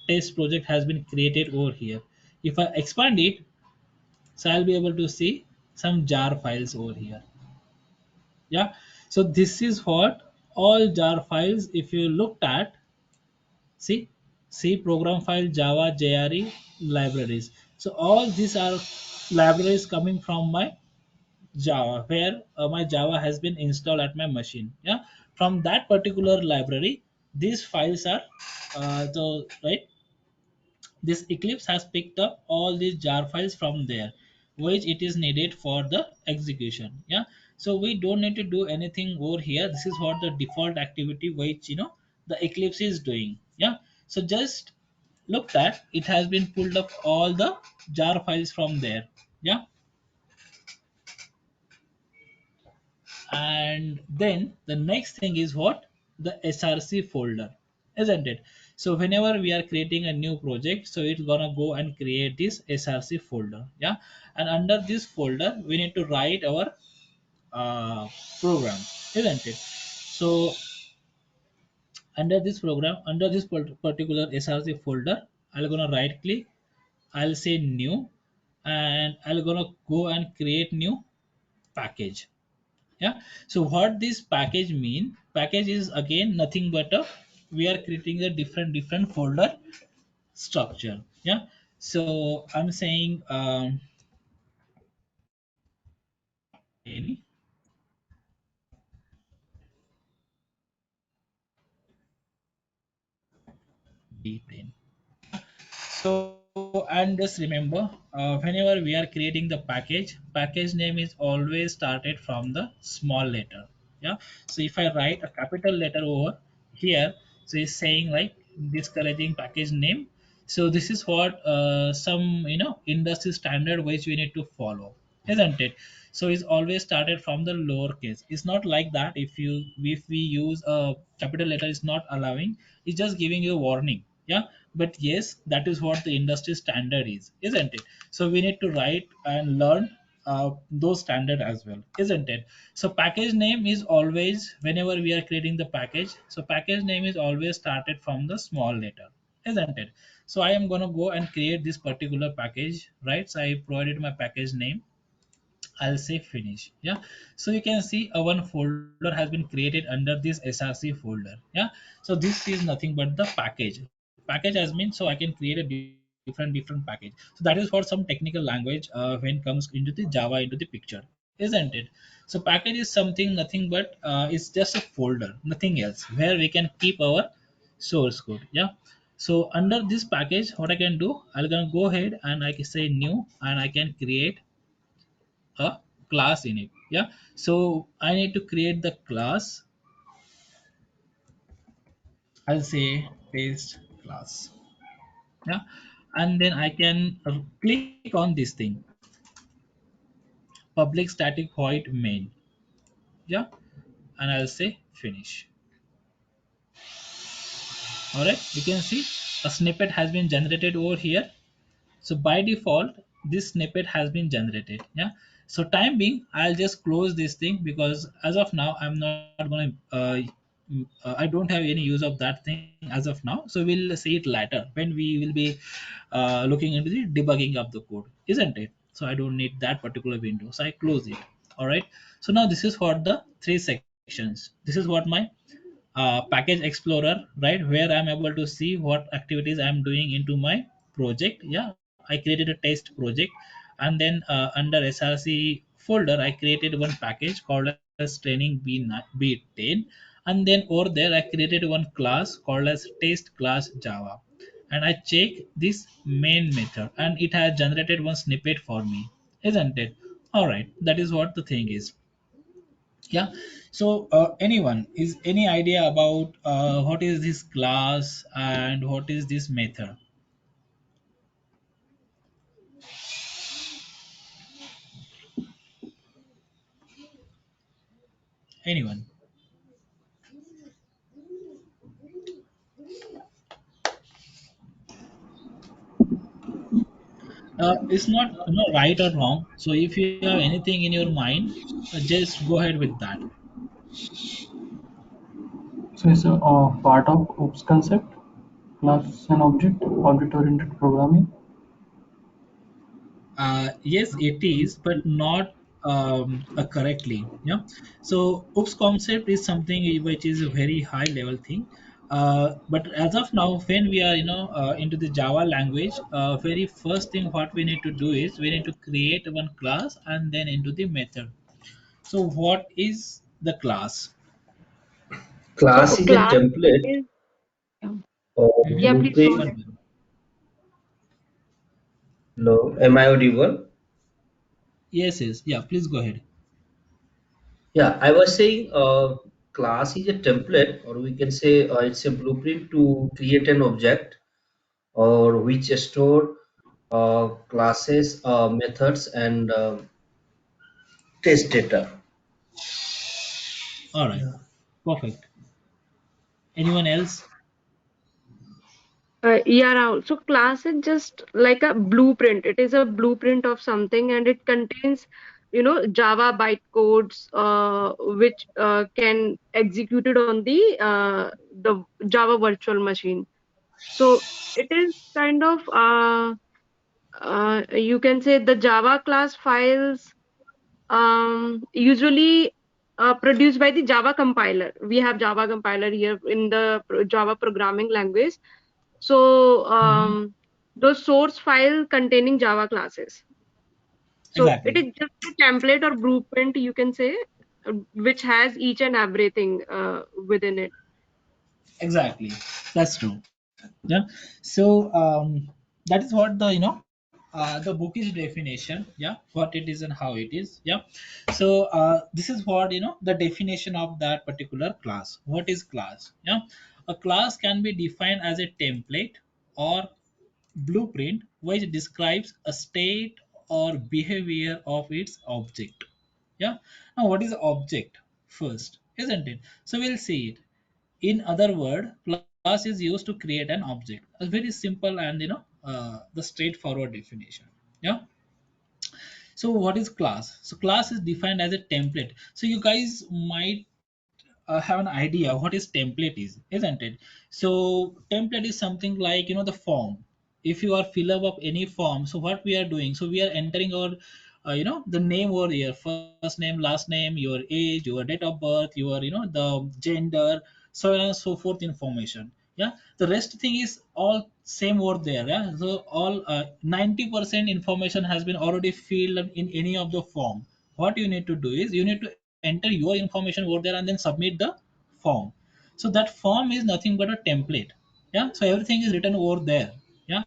test project has been created over here. If I expand it, so I'll be able to see some jar files over here. Yeah, so this is what all jar files, if you looked at, see, C program file, Java, JRE, libraries. So all these are libraries coming from my Java, where my Java has been installed at my machine. Yeah, from that particular library, these files are the right. This Eclipse has picked up all these jar files from there, which it is needed for the execution. Yeah, so we don't need to do anything over here. This is what the default activity which the Eclipse is doing. Yeah, so just look that it has been pulled up all the jar files from there. Yeah, and then the next thing is what, the src folder, isn't it? So whenever we are creating a new project, so it's gonna go and create this src folder. Yeah, and under this folder we need to write our uh, program, isn't it? So under this program, under this particular src folder, I'll gonna right click, I'll say new, and I'll gonna go and create new package. Yeah, so what this package mean, package is again nothing but a, we are creating a different folder structure. Yeah, so I'm saying any d10. So and just remember, whenever we are creating the package name is always started from the small letter. Yeah, so if I write a capital letter over here, so it's saying like discouraging package name. So this is what some industry standard which we need to follow, isn't it? So it's always started from the lowercase. It's not like that. If we use a capital letter, it's not allowing. It's just giving you a warning. Yeah. But yes, that is what the industry standard is, isn't it? So we need to write and learn those standard as well, isn't it? So package name is always, whenever we are creating the package, so package name is always started from the small letter, isn't it? So I am going to go and create this particular package, right? So I provided my package name. I'll say finish. Yeah. So you can see one folder has been created under this src folder. Yeah. So this is nothing but the package has been, so I can create a different package. So that is for some technical language when comes into the Java into the picture, isn't it? So package is something nothing but it's just a folder, nothing else, where we can keep our source code. Yeah. So under this package, what I can do, I'm gonna go ahead and I can say new, and I can create a class in it. Yeah. So I need to create the class. I'll say paste class. Yeah. And then I can click on this thing, public static void main. Yeah. And I'll say finish. All right. You can see a snippet has been generated over here. So by default, this snippet has been generated. Yeah. So time being, I'll just close this thing, because as of now, I'm not going to, I don't have any use of that thing as of now. So we'll see it later when we will be looking into the debugging of the code, isn't it? So I don't need that particular window. So I close it. All right. So now this is for the three sections. This is what my package explorer, right, where I'm able to see what activities I'm doing into my project. Yeah, I created a test project, and then under src folder I created one package called as training b10, and then over there I created one class called as test class java, and I check this main method, and it has generated one snippet for me, isn't it? All right, that is what the thing is. Yeah. So anyone is any idea about what is this class and what is this method? Anyone? It's not right or wrong. So if you have anything in your mind, just go ahead with that. So it's a part of OOPS concept, class and object-oriented programming. Yes, it is, but not correctly. Yeah. So OOPS concept is something which is a very high level thing. But as of now, when we are into the Java language, very first thing what we need to do is we need to create one class and then into the method. So what is the class? Class So is a class template is, or yeah, Mhm. please go blueprint. ahead. One. No, am I audible? Yes, yes, yeah. Please go ahead. Yeah, I was saying class is a template, or we can say it's a blueprint to create an object or which store classes, methods, and test data. All right, perfect. Anyone else? Yeah, Rahul. So class is just like a blueprint. It is a blueprint of something, and it contains, Java bytecodes, which can executed on the Java virtual machine. So it is kind of you can say the Java class files usually produced by the Java compiler. We have Java compiler here in the Java programming language. So Mhm. those source file containing Java classes. So it Exactly. is just a template or blueprint, you can say, which has each and everything within it. Exactly. That's true. Yeah. So that is what the bookish definition. Yeah. What it is and how it is. Yeah. So this is what the definition of that particular class. What is class? Yeah. A class can be defined as a template or blueprint which describes a state or behavior of its object. Yeah. Now, what is object first, isn't it? So we'll see it. In other word, class is used to create an object. A very simple and the straightforward definition. Yeah. So what is class? So class is defined as a template. So you guys might have an idea what is template is, isn't it? So template is something like the form. If you are fill up of any form, so what we are doing, so we are entering our the name over here, first name, last name, your age, your date of birth, your the gender, so on and so forth information. Yeah, the rest thing is all same over there. Yeah, so all 90% information has been already filled in any of the form. What you need to do is you need to enter your information over there and then submit the form. So that form is nothing but a template. Yeah, so everything is written over there. Yeah,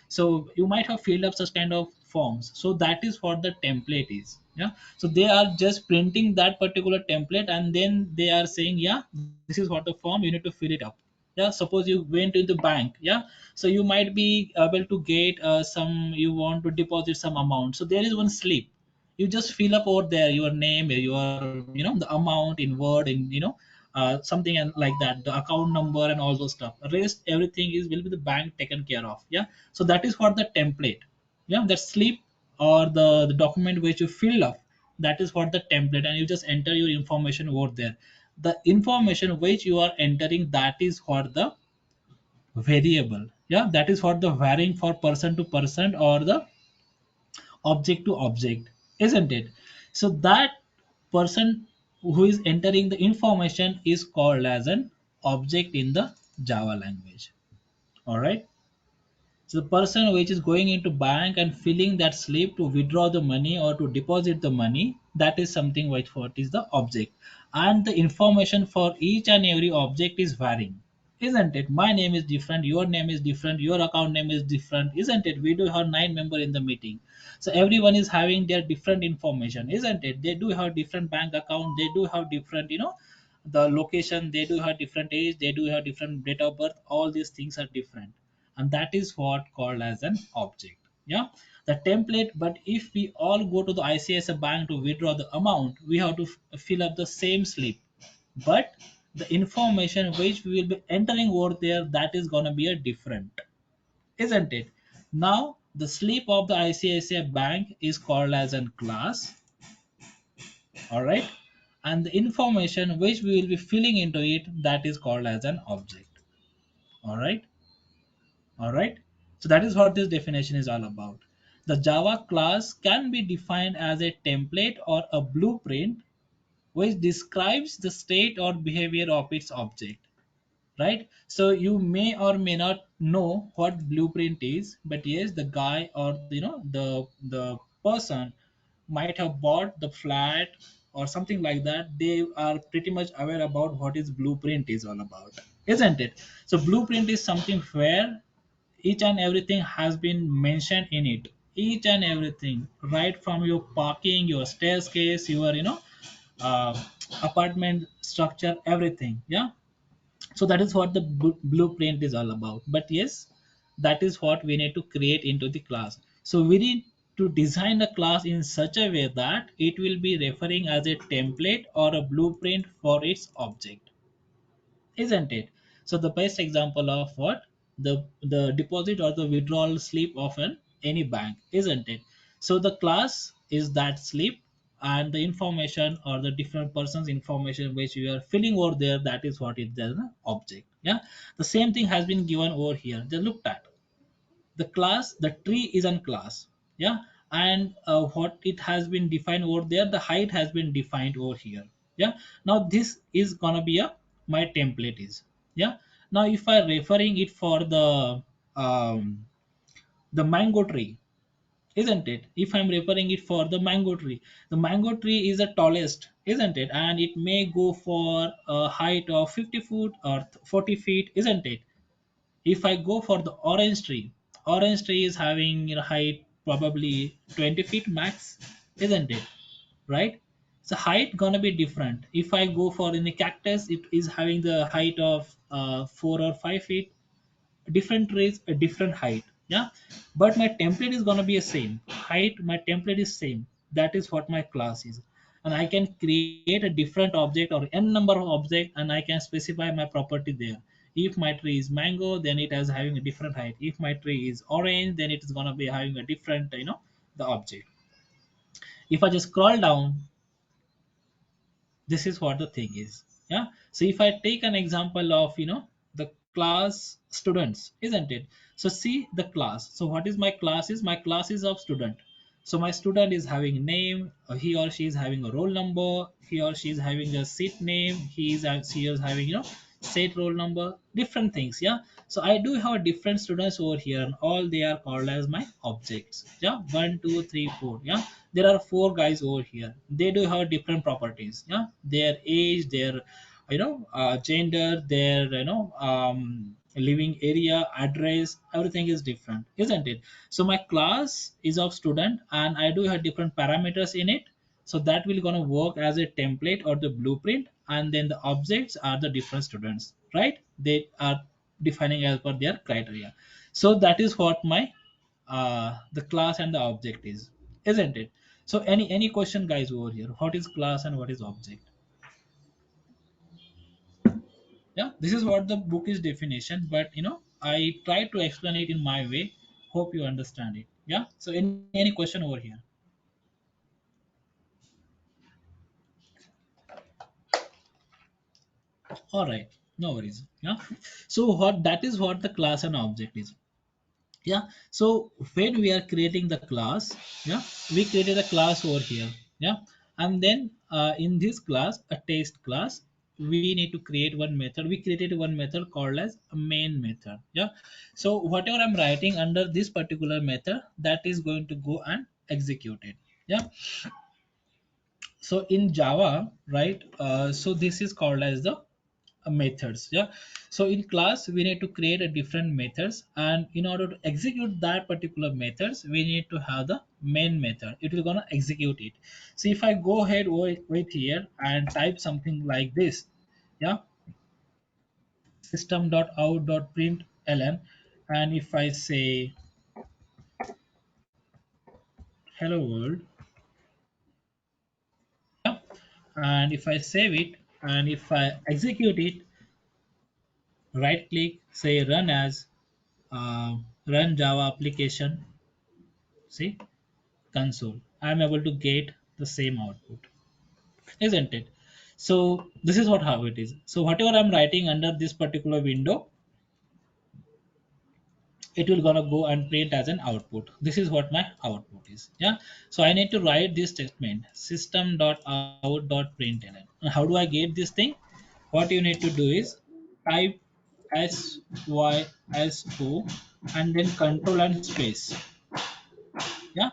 so you might have filled up such kind of forms, so that is what the template is. Yeah, so they are just printing that particular template and then they are saying, yeah, this is what the form, you need to fill it up. Yeah, suppose you went into the bank. Yeah, so you might be able to get some, you want to deposit some amount, so there is one slip. You just fill up over there your name, your the amount in word, in something and like that, the account number and all those stuff. Rest everything is will be the bank taken care of. Yeah, so that is what the template. Yeah, that slip or the document which you fill up, that is what the template, and you just enter your information over there. The information which you are entering, that is what the variable. Yeah, that is what the varying for person to person or the object to object, isn't it? So that person who is entering the information is called as an object in the Java language. All right. So the person which is going into bank and filling that slip to withdraw the money or to deposit the money, that is something which what is the object. And the information for each and every object is varying, isn't it? My name is different, your name is different, your account name is different, isn't it? We do have 9 members in the meeting. So everyone is having their different information, isn't it? They do have different bank account, they do have different, the location, they do have different age, they do have different date of birth, all these things are different, and that is what called as an object. Yeah, the template. But if we all go to the ICICI bank to withdraw the amount, we have to fill up the same slip, but the information which we will be entering over there, that is going to be a different, isn't it? Now the slip of the ICICI bank is called as a class. All right, and the information which we will be filling into it, that is called as an object. All right. All right. So that is what this definition is all about. The Java class can be defined as a template or a blueprint which describes the state or behavior of its object. Right? So you may or may not know what blueprint is, but yes, the guy or the person might have bought the flat or something like that. They are pretty much aware about what is blueprint is all about, isn't it? So blueprint is something where each and everything has been mentioned in it, each and everything, right from your parking, your staircase, your uh, apartment structure, everything. Yeah, so that is what the blueprint is all about. But yes, that is what we need to create into the class. So we need to design a class in such a way that it will be referring as a template or a blueprint for its object, isn't it? So the best example of what, the deposit or the withdrawal slip of an any bank, isn't it? So the class is that slip, and the information or the different person's information which you are filling over there, that is what is the object. Yeah, the same thing has been given over here. Just look at the class, the tree is a class. Yeah, and what it has been defined over there, the height has been defined over here. Yeah, now this is gonna be a my template is. Yeah, now if I referring it for um the mango tree, isn't it? If I'm referring it for the mango tree is the tallest, isn't it? And it may go for a height of 50 foot or 40 feet, isn't it? If I go for the orange tree is having height probably 20 feet max, isn't it? Right? So height gonna be different. If I go for in a cactus, it is having the height of 4 or 5 feet. Different trees, a different height. Yeah, but my template is going to be the same height, my template is same. That is what my class is. And I can create a different object or n number of object, and I can specify my property there. If my tree is mango, then it is having a different height. If my tree is orange, then it is going to be having a different, the object. If I just scroll down, this is what the thing is. Yeah, so if I take an example of the class students, isn't it? So see the class. So what is my class? Is my class is of student. So my student is having name, he or she is having a roll number, he or she is having a seat name, she is having set roll number, different things. Yeah, so I do have different students over here, and all they are called as my objects. Yeah, one, two, three, four. Yeah, there are four guys over here. They do have different properties. Yeah, their age, their gender, their living area, address, everything is different, isn't it? So my class is of student, and I do have different parameters in it. So that will gonna work as a template or the blueprint, and then the objects are the different students, right? They are defining as per their criteria. So that is what my the class and the object is, isn't it? So any question, guys, over here? What is class and what is object? Yeah, this is what the book is definition, but I try to explain it in my way. Hope you understand it. Yeah. So any question over here? All right, no worries. Yeah. So what that is what the class and object is. Yeah, so when we are creating the class, yeah, we created a class over here. Yeah, and then in this class, a test class, we need to create one method. We created one method called as a main method. Yeah, so whatever I'm writing under this particular method, that is going to go and execute it. Yeah, so in Java, right, so this is called as the methods. Yeah, so in class we need to create a different methods, and in order to execute that particular methods, we need to have the main method. It will gonna execute it. So if I go ahead wait here and type something like this, yeah, system.out.println, and if I say hello world, yeah, and if I save it and if I execute it, right click, say run as, run Java application, see console, I'm able to get the same output, isn't it? So this is what how it is. So whatever I'm writing under this particular window, it will gonna go and print as an output. This is what my output is. Yeah, so I need to write this statement system.out.println. And how do I get this thing? What you need to do is type syso and then control and space. Yeah,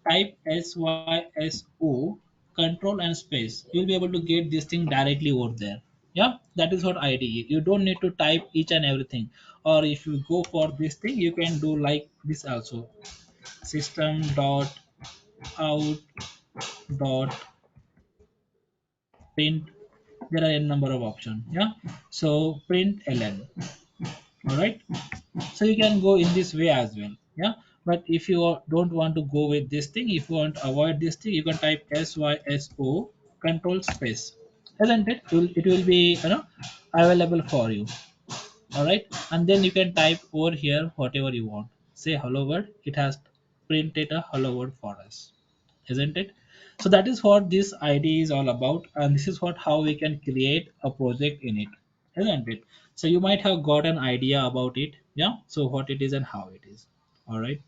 type syso control and space. You'll be able to get this thing directly over there. Yeah, that is what IDE. You don't need to type each and everything. Or if you go for this thing, you can do like this also. System dot out dot print. There are a number of options. Yeah, so print ln. All right, so you can go in this way as well. Yeah, but if you don't want to go with this thing, if you want to avoid this thing, you can type syso control space, isn't it? It will be available for you. All right, and then you can type over here whatever you want. Say hello world, it has printed a hello world for us, isn't it? So that is what this idea is all about, and this is what how we can create a project in it, isn't it? So you might have got an idea about it. Yeah, so what it is and how it is. All right,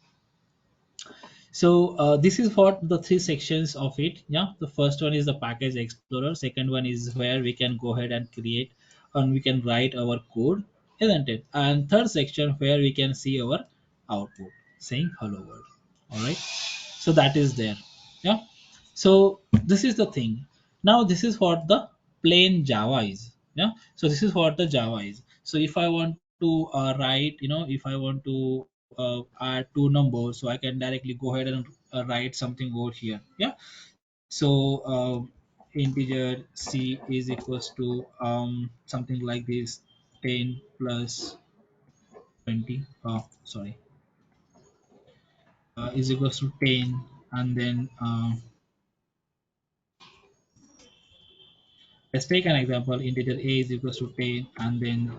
so this is what the three sections of it. Yeah, the first one is the package explorer. Second one is where we can go ahead and create and we can write our code, isn't it? And third section where we can see our output saying hello world. All right, so that is there. Yeah, so this is the thing. Now this is what the plain Java is. Yeah, so this is what the Java is. So if I want to write, if I want to add two numbers, so I can directly go ahead and write something over here. Yeah, so integer c is equals to something like this, 10 plus 20. Oh, sorry. is equals to 10, and then let's take an example. Integer a is equals to 10, and then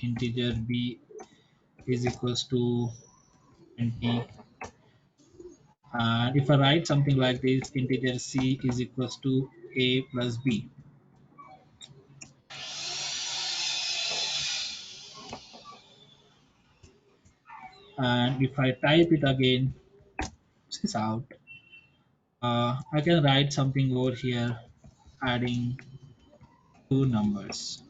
integer b is equals to 20. And if I write something like this, integer c is equals to a plus b. And if I type it again, this is out. I can write something over here, adding two numbers.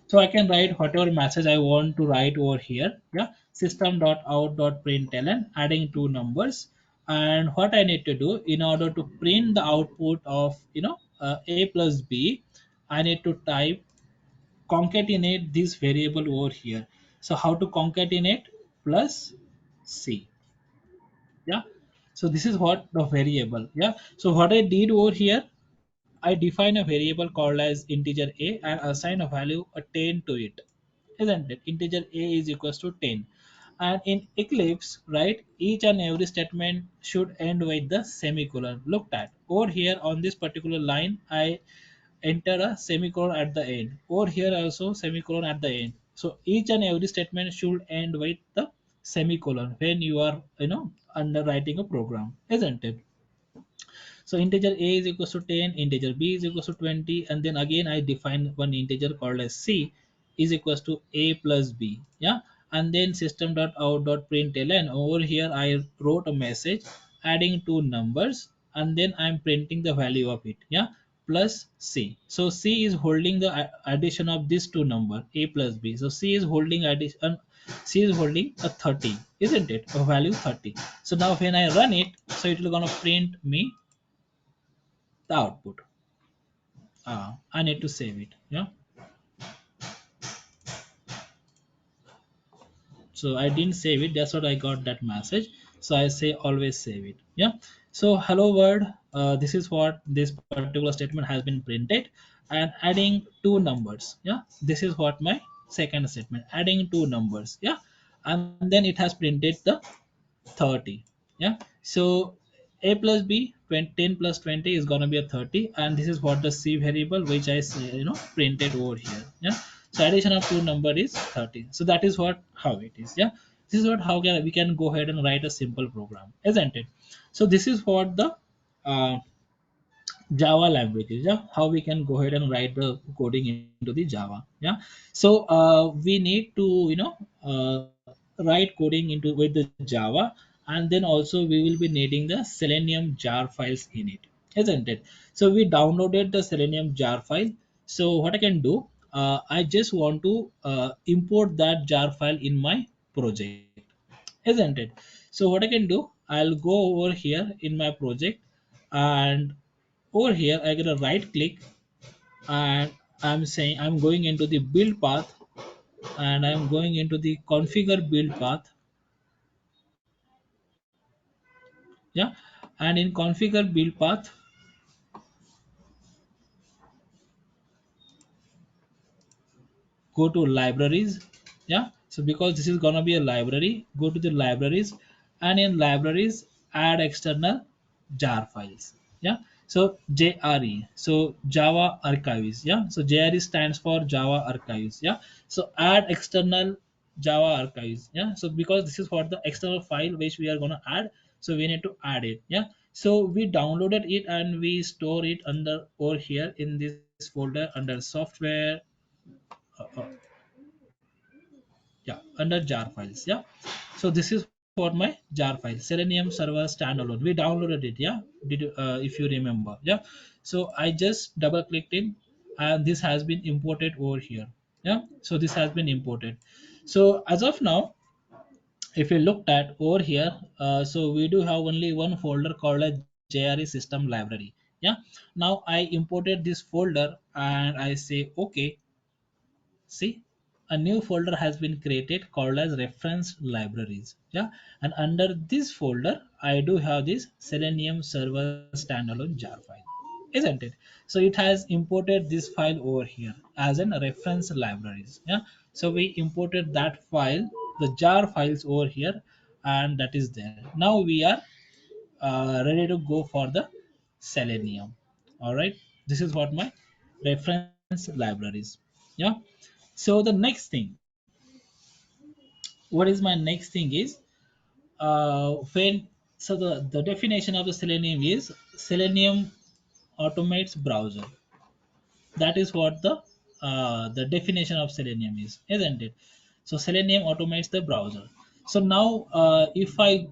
So I can write whatever message I want to write over here. Yeah, system.out.println, adding two numbers. And what I need to do in order to print the output of a plus b, I need to type concatenate this variable over here. So how to concatenate? Plus c. Yeah, so this is what the variable. Yeah, so what I did over here, I define a variable called as integer a and assign a value a 10 to it, isn't it? Integer a is equals to 10. And in Eclipse, right, each and every statement should end with the semicolon. Look at over here on this particular line, I enter a semicolon at the end. Over here also semicolon at the end. So each and every statement should end with the semicolon when you are underwriting a program, isn't it? So integer a is equals to 10, integer b is equals to 20, and then again I define one integer called as c is equals to a plus b. Yeah, and then system.out.println, over here I wrote a message adding two numbers, and then I'm printing the value of it. Yeah, plus c. So c is holding the addition of these two number a plus b. So c is holding addition. C is holding a 30, isn't it? A value 30. So now when I run it, so it will gonna print me the output. I need to save it. Yeah, so I didn't save it, that's what I got that message. So I say always save it. Yeah, so hello world, this is what this particular statement has been printed, and adding two numbers. Yeah, this is what my second statement, adding two numbers. Yeah, and then it has printed the 30. Yeah, so a plus b 20, 10 plus 20 is gonna be a 30, and this is what the c variable which I say, printed over here. Yeah, so addition of two number is 30. So that is what how it is. Yeah, this is what how we can go ahead and write a simple program, isn't it? So this is what the uh, Java languages. Yeah, how we can go ahead and write the coding into the Java. Yeah, so we need to write coding into with the Java, and then also we will be needing the Selenium jar files in it, isn't it? So we downloaded the Selenium jar file. So what I can do, I just want to import that jar file in my project, isn't it? So what I can do, I'll go over here in my project, and over here I get a right click, and I'm saying I'm going into the build path, and I'm going into the configure build path. Yeah, and in configure build path, go to libraries. Yeah, so because this is gonna be a library, go to the libraries, and in libraries add external jar files. Yeah, so JRE, so Java archives. Yeah, so JRE stands for Java archives. Yeah, so add external Java archives. Yeah, so because this is what the external file which we are gonna add, so we need to add it. Yeah, so we downloaded it and we store it under over here in this folder under software. uh, yeah, under jar files. Yeah, so this is for my jar file, Selenium server standalone. We downloaded it. Yeah, did you, if you remember. Yeah, so I just double clicked in, and this has been imported over here. Yeah, so this has been imported. So as of now, if you looked at over here, so we do have only one folder called a JRE system library. Yeah, now I imported this folder and I say okay. See, a new folder has been created called as reference libraries. Yeah, and under this folder, I do have this Selenium server standalone jar file, isn't it? So it has imported this file over here as an reference libraries. Yeah, so we imported that file, the jar files over here, and that is there. Now we are ready to go for the Selenium. All right, this is what my reference libraries. Yeah. So the next thing, what is my next thing is when so the definition of the Selenium is Selenium automates browser. That is what the definition of Selenium is, isn't it? So Selenium automates the browser. So now if I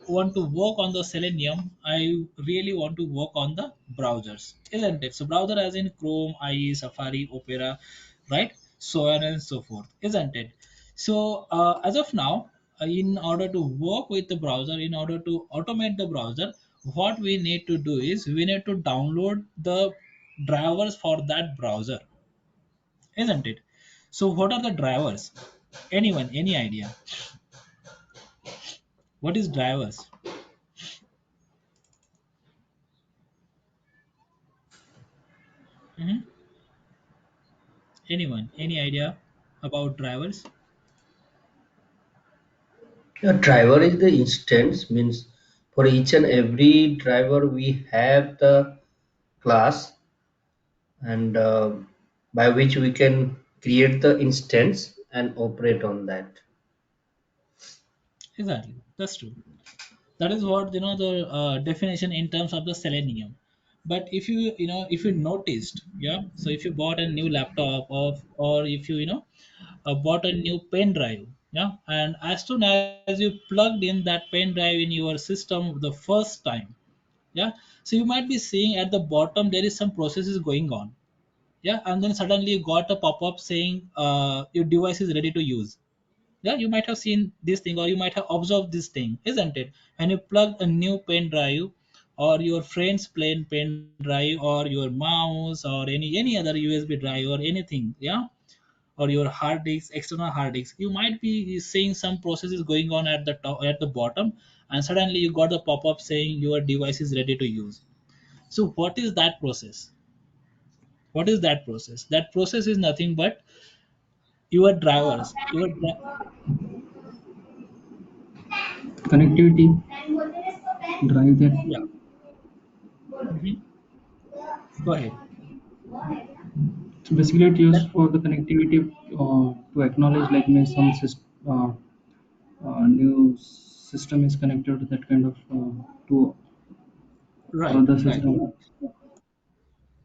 want to work on the Selenium, I really want to work on the browsers, isn't it? So browser as in Chrome, IE, Safari, Opera, right? So on and so forth, isn't it? So as of now, in order to work with the browser, in order to automate the browser, what we need to do is we need to download the drivers for that browser, isn't it? So what are the drivers? Anyone, any idea? What is drivers? Mhm. Anyone? Any idea about drivers? A driver is the instance, means for each and every driver we have the class, and by which we can create the instance and operate on that. Exactly, that's true. That is what the definition in terms of the Selenium. But if if you noticed, yeah. So if you bought a new laptop or if bought a new pen drive, yeah, and as soon as you plugged in that pen drive in your system the first time, yeah, so you might be seeing at the bottom there is some processes going on, yeah, and then suddenly you got a pop-up saying your device is ready to use. Yeah, you might have seen this thing or you might have observed this thing, isn't it? And you plug a new pen drive or your friend's plain pen drive or your mouse or any other USB drive or anything, yeah, or your hard disk, external hard disk, you might be seeing some processes going on at the top, at the bottom, and suddenly you got a pop-up saying your device is ready to use. So what is that process? What is that process? That process is nothing but your drivers, Connectivity drive that. yeah. Mhm. Go ahead. So basically, it used That for the connectivity to acknowledge like may some new system is connected to that kind of to or right, other right, system.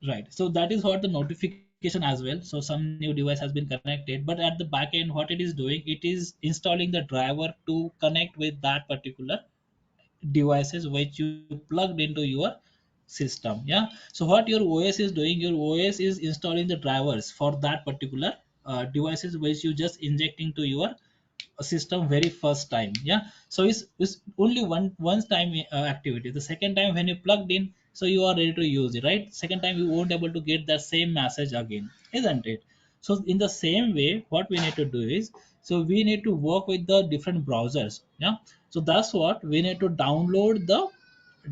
right. So that is what the notification as well. So some new device has been connected, but at the back end, what it is doing, it is installing the driver to connect with that particular devices which you plugged into your system. Yeah. So what your OS is doing, your OS is installing the drivers for that particular devices which you just injecting to your system very first time. Yeah. So it's only one time activity. The second time when you plugged in, so you are ready to use it, right? Second time you won't able to get that same message again, isn't it? So in the same way, what we need to do is, so we need to work with the different browsers. Yeah. So that's what we need to download the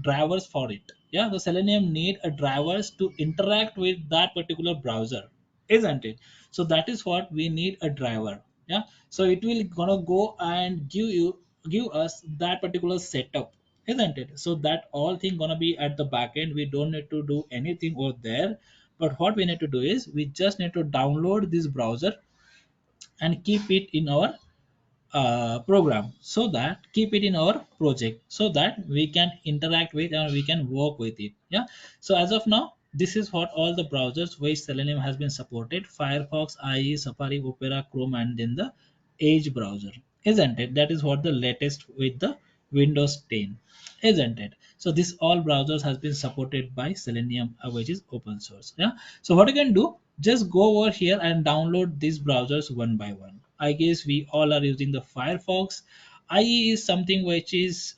drivers for it. Yeah, the Selenium need a drivers to interact with that particular browser, isn't it? So that is what we need a driver. Yeah. So it will gonna go and give us that particular setup, isn't it? So that all thing gonna be at the back end. We don't need to do anything over there. But what we need to do is we just need to download this browser and keep it in our program, so that keep it in our project so that we can interact with and we can work with it. Yeah. So as of now, this is what all the browsers which Selenium has been supported: Firefox, IE, Safari, Opera, Chrome, and then the Edge browser, isn't it? That is what the latest with the Windows 10, isn't it? So this all browsers has been supported by Selenium, which is open source. Yeah. So what you can do, just go over here and download these browsers one by one. I guess we all are using the Firefox. IE is something which is,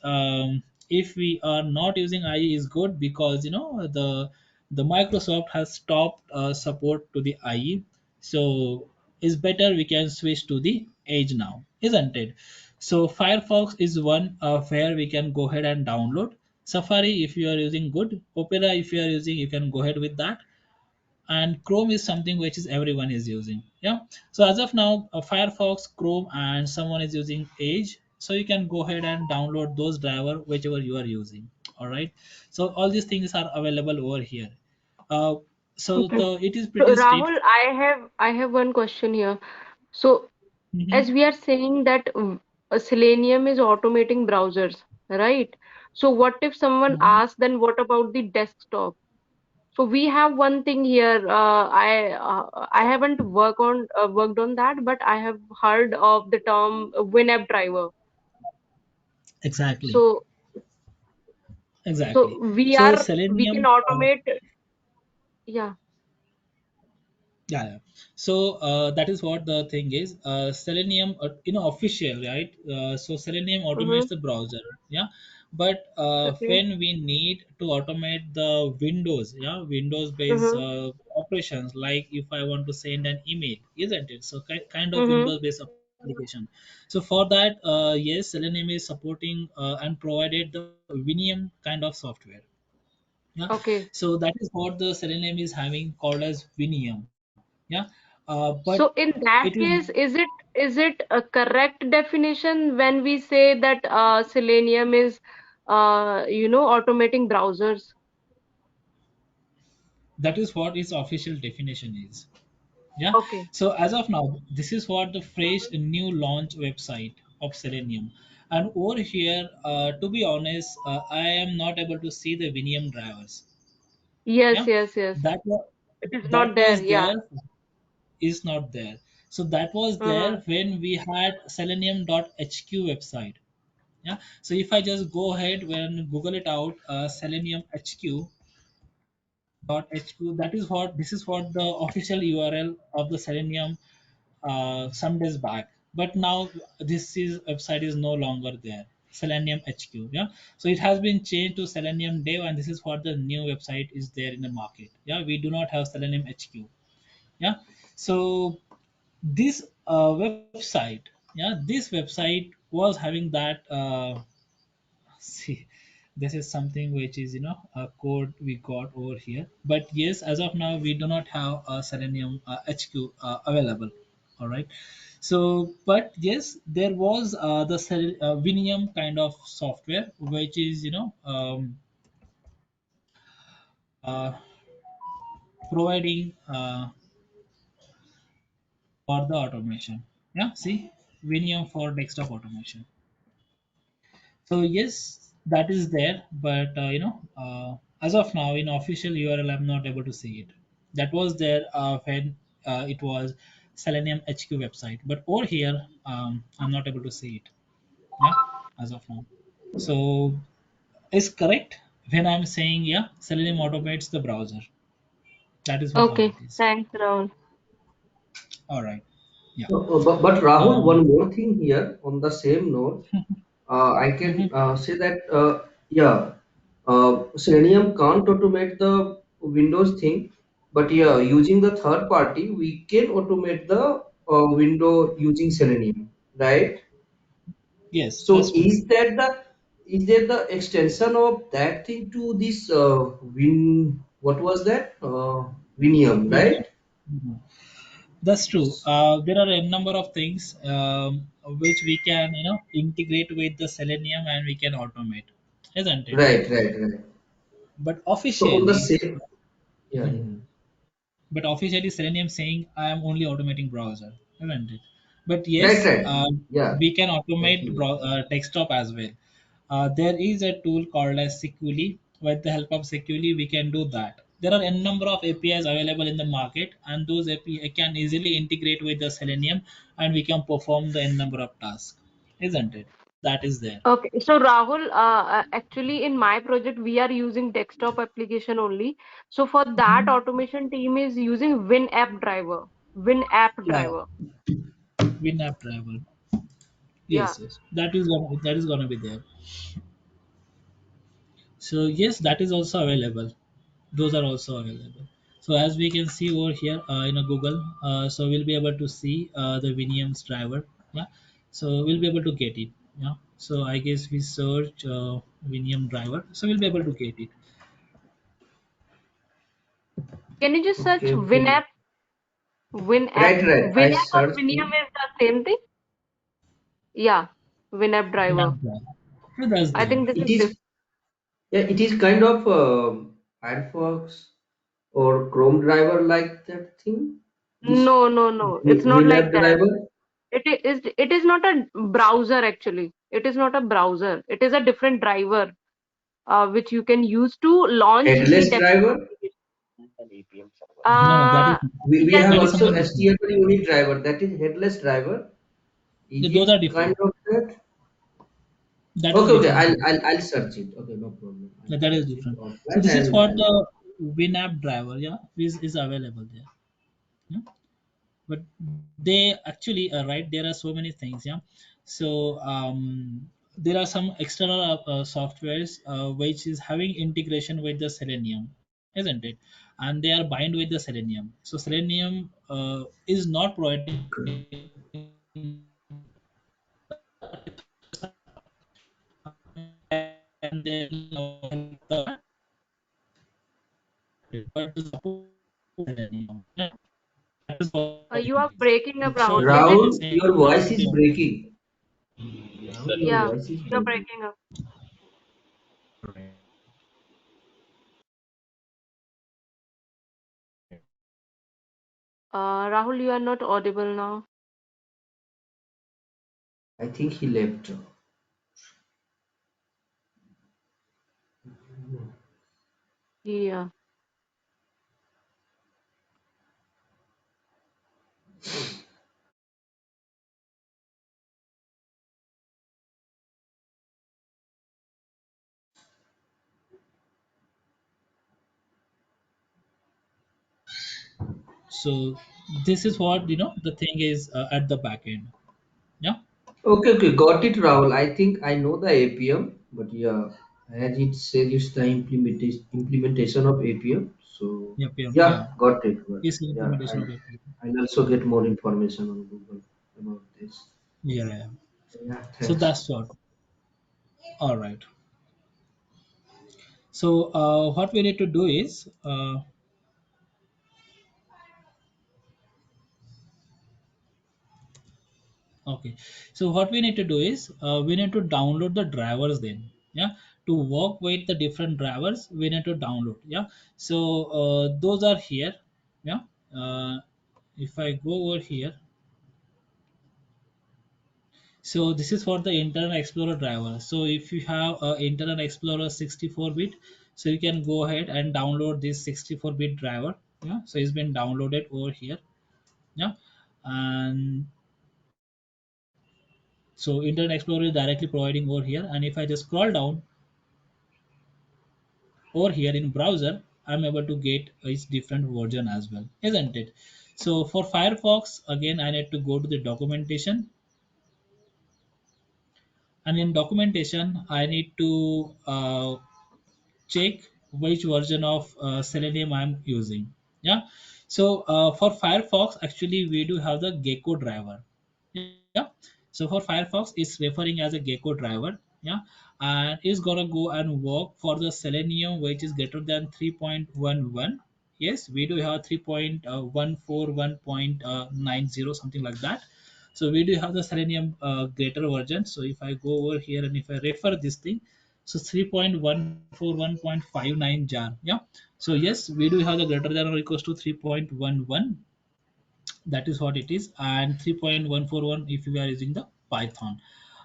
if we are not using IE is good, because the Microsoft has stopped support to the IE. So it's better we can switch to the Edge now, isn't it? So Firefox is one where we can go ahead and download. Safari, if you are using good. Opera, if you are using, you can go ahead with that. And Chrome is something which is everyone is using. Yeah. So as of now, Firefox, Chrome, and someone is using Edge. So you can go ahead and download those driver whichever you are using. All right. So all these things are available over here. Uh, so Okay. it is So pretty Rahul, straightforward. I have one question here. So Mhm. as we are saying that Selenium is automating browsers, right? So what if someone Mhm. asks, then what about the desktop? So we have one thing here. I haven't worked on that, but I have heard of the term WinApp driver. Exactly. So Exactly. So we can Selenium. automate. Yeah. Yeah, yeah. So that is what the thing is. Selenium, official, right? So Selenium Mm-hmm. automates the browser, yeah. But Okay. when we need to automate the Windows, yeah, Windows-based Mm-hmm. operations, like if I want to send an email, isn't it? So kind of Mm-hmm. Windows-based application. So for that, yes, Selenium is supporting and provided the Vinium kind of software. Yeah, Okay. so that is what the Selenium is having called as Vinium. Yeah, but So in it is that case, is it a correct definition when we say that Selenium is automating browsers? that is what its official definition is. Yeah. Okay. So as of now, this is what the fresh new launch website of Selenium. And over here, to be honest, I am not able to see the Vinium drivers. Yes, Yeah, yes, yes. that wa- It is not that there. was Yeah. there, is not there. So that was there Mm-hmm. when we had Selenium.hq website. Yeah. So if I just go ahead when Google it out, Selenium HQ .hq, that is what this is what the official URL of the Selenium some days back. But now this is website is no longer there. Selenium HQ. Yeah. So it has been changed to Selenium Dev, and this is what the new website is there in the market. Yeah. We do not have Selenium HQ. Yeah. So this website, yeah, this website was having that. See, this is something which is a code we got over here. But yes, as of now we do not have a Selenium HQ available. All right. So but yes, there was the Vinium kind of software which is uh, providing for the automation. Yeah, see, Vinium for desktop automation. So yes, that is there, but as of now in official URL, I'm not able to see it. That was there when it was Selenium HQ website, but over here I'm not able to see it. Yeah, as of now. So is correct when I'm saying yeah, Selenium automates the browser. That is how Okay. it is. Thanks, Rahul. All right. Yeah. But Rahul, Um, one more thing here on the same note, I can mhm. say that yeah, Selenium can't automate the Windows thing, but yeah, using the third party, we can automate the window using Selenium, right? Yes, So that's true. is there the extension of that thing to this what was that Vinium, Vinium. right? Mhm. That's true. There are a number of things which we can, integrate with the Selenium and we can automate, isn't it? Right, right, right. But So on the officially, same, yeah, Mhm. yeah. but officially Selenium saying I am only automating browser, isn't it? But Right, yes, right. Yeah, we can automate actually. desktop as well. There is a tool called as Sequely. With the help of Sequely, we can do that. There are a number of APIs available in the market, and those API can easily integrate with the Selenium, and we can perform the n number of tasks, isn't it? That is there. Okay. So Rahul, actually in my project we are using desktop application only. So for that Mhm. automation team is using WinApp driver. WinApp Yeah, driver. WinApp driver. Yeah. Yes, yes, that is gonna be there. So yes, that is also available. Those are also available. So as we can see over here in a Google, so we'll be able to see the Vinium's driver. Yeah. So we'll be able to get it. Yeah. So I guess we search Vinium driver, so we'll be able to get it. Can you just search Okay, okay. WinApp? WinApp, Right, right. I WinApp or searched Vinium it. is the same thing? Yeah. WinApp driver. Winamp driver. So that's I great. think this It is is, yeah, it is kind of Firefox or Chrome driver like that thing. This no, no, no. It's not WinApp like that. driver, It is not a browser actually. It is not a browser. It is a different driver which you can use to launch the headless desktop driver. application. an APM server. No, that is Uh, We yes, have that is also something different. HTML unit driver, that is headless driver. Is Those are it kind different. of that? That is Okay, okay, different. I'll search it. Okay, no problem. I'll That is search it different. So offline this is and for I'll. the Winamp driver, yeah, is available there. Yeah? But they actually right, there are so many things, yeah. So there are some external softwares which is having integration with the Selenium, isn't it? And they are bind with the Selenium. So Selenium is not providing and then but the support Selenium. Yeah, that is what the you thing are is. breaking up, So Rahul. if Is you it? are Rahul, saying your voice is breaking. Yes, Rahul, sir. your Yeah, voice is you're breaking. breaking up. Rahul, you are not audible now. I think he left. Yeah. so this is what the thing is at the back end. Yeah. Okay, okay, got it, Rahul. I think I know the APM, but yeah, as it says, it's the implementation of APM. So Yep, yep, yeah, yeah. got it, got it. Is Yeah, implementation of API. I'll also get more information on Google about this. Yeah, yeah. Yeah, So thanks. that's what. All right. So what we need to do is okay. So what we need to do is we need to download the drivers then. Yeah. To work with the different drivers, we need to download. Yeah. So those are here. Yeah. If I go over here, so this is for the Internet Explorer driver. So if you have Internet Explorer 64-bit, so you can go ahead and download this 64-bit driver. Yeah, so it's been downloaded over here. Yeah, and so Internet Explorer is directly providing over here. And if I just scroll down over here in browser, I'm able to get its different version as well, isn't it? So for Firefox, again, I need to go to the documentation, and in documentation, I need to check which version of Selenium I'm using. Yeah. So for Firefox, actually we do have the Gecko driver. Yeah. So for Firefox, it's referring as a Gecko driver. Yeah. And it's gonna go and work for the Selenium which is greater than 3.11. Yes, we do have 3.141.90, something like that. So we do have the Selenium greater version. So if I go over here and if I refer this thing, so 3.141.59 jar. Yeah. So yes, we do have the greater than or equals to 3.11. That is what it is. And 3.141 if you are using the Python.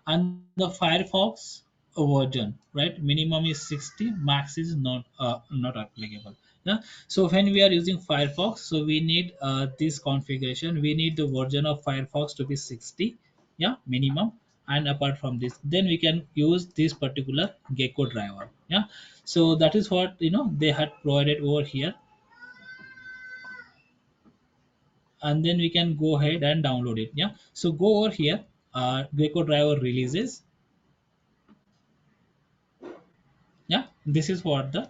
And the Firefox version, right? Minimum is 60, max is not applicable. Yeah. So when we are using Firefox, so we need this configuration. We need the version of Firefox to be 60, yeah, minimum. And apart from this, then we can use this particular Gecko driver. Yeah. So that is what they had provided over here, and then we can go ahead and download it. Yeah. So go over here, Gecko driver releases. Yeah, this is for the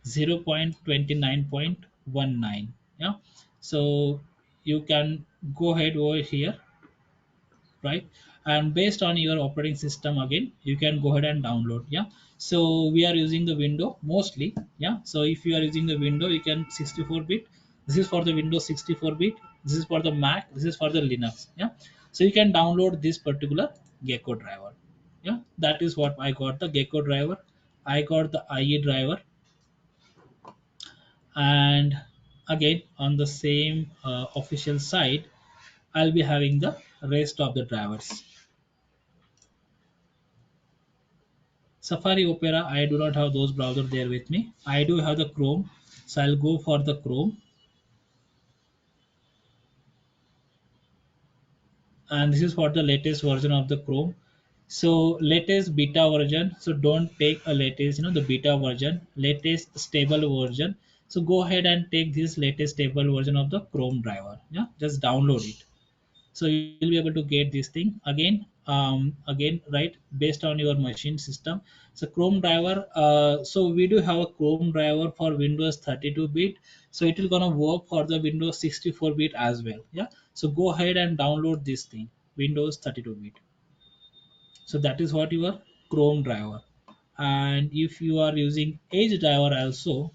0.29.19. Yeah, so you can go ahead over here, right? And based on your operating system, again you can go ahead and download. Yeah. So we are using the window mostly. Yeah. So if you are using the window, you can 64-bit. This is for the Windows 64-bit. This is for the Mac. This is for the Linux. Yeah. So you can download this particular Gecko driver. Yeah, that is what I got, the Gecko driver, I got the IE driver, and again on the same official site I'll be having the rest of the drivers. Safari Opera, I do not have those browsers there with me. I do have the Chrome, so I'll go for the Chrome, and this is for the latest version of the Chrome. So latest beta version. So don't take a latest, the beta version, latest stable version. So go ahead and take this latest stable version of the Chrome driver. Yeah, just download it. So you'll be able to get this thing again, right, based on your machine system. So Chrome driver, so we do have a Chrome driver for Windows 32-bit, so it will gonna work for the Windows 64-bit as well. Yeah, so go ahead and download this thing, Windows 32-bit. So that is what your Chrome driver. And if you are using Edge driver also,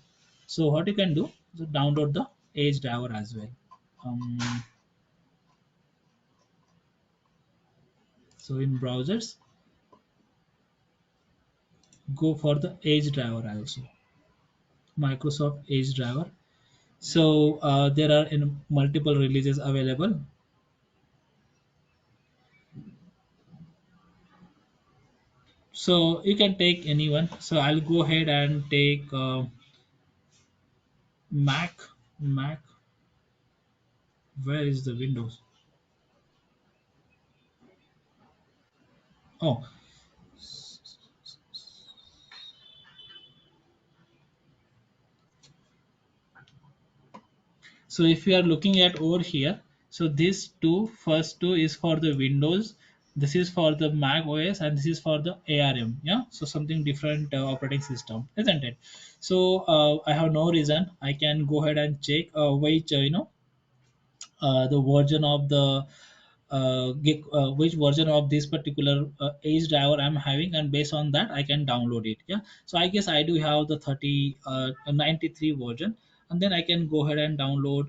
so what you can do, so download the Edge driver as well. um, so in browsers, go for the Edge driver also, Microsoft Edge driver. So there are in multiple releases available. So you can take anyone. So I'll go ahead and take Mac. Mac. Where is the Windows? Oh, so if you are looking at over here, so this two first two is for the Windows, this is for the Mac OS, and this is for the ARM. Yeah, so something different operating system, isn't it? So I have no reason. I can go ahead and check which the version of the which version of this particular Edge driver I'm having, and based on that I can download it. Yeah, so I guess I do have the 93 version, and then I can go ahead and download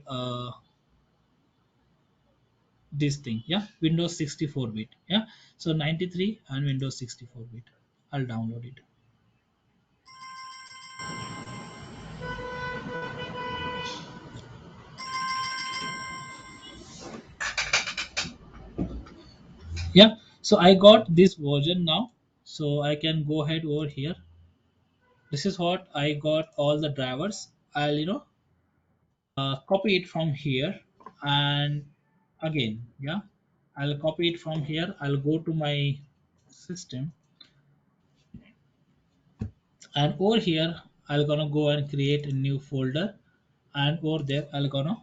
this thing. Yeah, Windows 64-bit. Yeah, so 93 and Windows 64-bit, I'll download it. Yeah, so I got this version now, so I can go ahead over here. This is what I got, all the drivers. I'll copy it from here, and again, yeah, I'll copy it from here. I'll go to my system, and over here I'll gonna go and create a new folder, and over there I'll gonna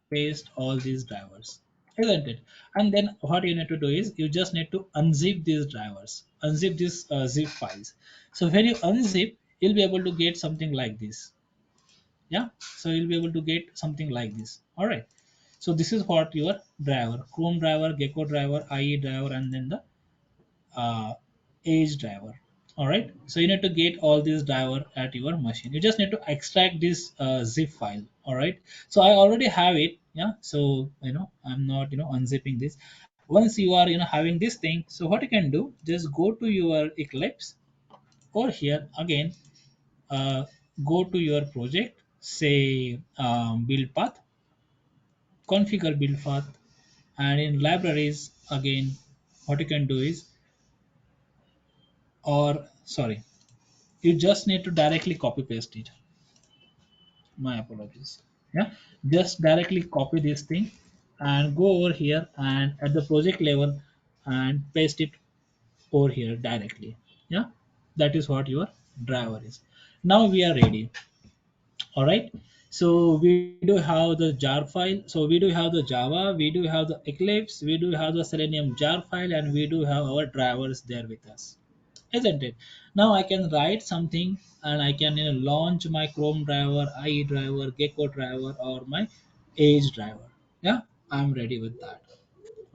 paste all these drivers, isn't it? And then what you need to do is you just need to unzip these drivers, unzip these zip files. So when you unzip, you'll be able to get something like this. Yeah, so you'll be able to get something like this. All right, so this is what your driver, Chrome driver, Gecko driver, IE driver, and then the uh, Edge driver. All right, so you need to get all these driver at your machine. You just need to extract this zip file. All right, so I already have it. Yeah, so I'm not unzipping this. Once you are having this thing, so what you can do, just go to your Eclipse, or here again, uh, go to your project, say build path, configure build path, and in libraries again, what you can do is, or sorry, you just need to directly copy paste it. My apologies. Yeah, just directly copy this thing and go over here and at the project level and paste it over here directly. Yeah, that is what your driver is. Now we are ready. All right, so we do have the jar file, so we do have the Java, we do have the Eclipse, we do have the Selenium jar file, and we do have our drivers there with us, isn't it? Now I can write something, and I can launch my Chrome driver, IE driver, Gecko driver, or my Edge driver. Yeah, I'm ready with that.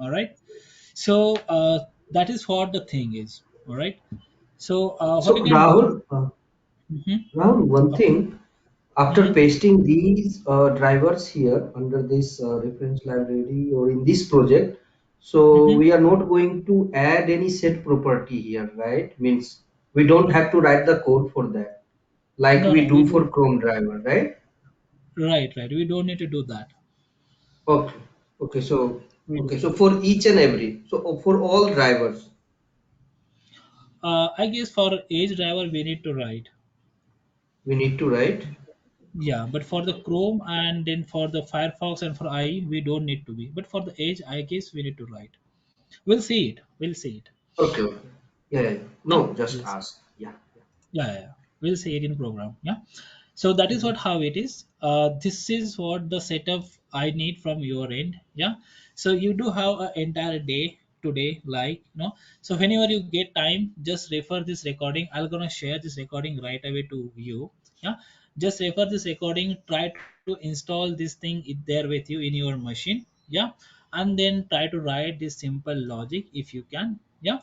All right, so that is what the thing is. All right, so what you So can do. Rahul, one Okay. thing, after Mhm. pasting these drivers here under this reference library or in this project, So Mm-hmm. we are not going to add any set property here, right? Means we don't have to write the code for that, like No, we no, we do for do. Chrome driver, right? Right, right. We don't need to do that. Okay. Okay. So We okay. do. So for each and every, so for all drivers, I guess for Edge driver we need to write. we need to write. Yeah, but for the Chrome and then for the Firefox and for IE, we don't need to be. But for the Edge, I guess we need to write. We'll see it. We'll see it. Okay. Okay. Yeah. Yeah. Yeah. Yeah, No, just we'll see. ask. Yeah. Yeah. Yeah, yeah, yeah. We'll see it in program. Yeah. So that is what how it is. This is what the setup I need from your end. Yeah. So you do have an entire day today, like So whenever you get time, just refer this recording. I'm gonna share this recording right away to you. Yeah. Just refer this recording. Try to install this thing there with you in your machine. Yeah. And then try to write this simple logic if you can. Yeah.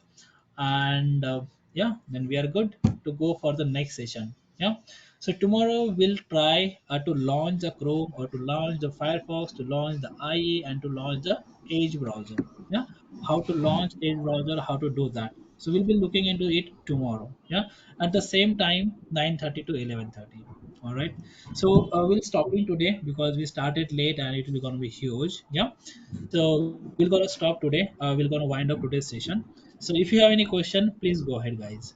And yeah, then we are good to go for the next session. Yeah. So tomorrow we'll try to launch the Chrome or to launch the Firefox, to launch the IE, and to launch the Edge browser. Yeah. How to launch Edge browser, how to do that. So we'll be looking into it tomorrow. Yeah. At the same time, 9:30 to 11:30. All right. So we'll stop in today because we started late and it will gonna be huge. Yeah. So we're gonna stop today. We're gonna wind up today's session. So if you have any question, please go ahead, guys.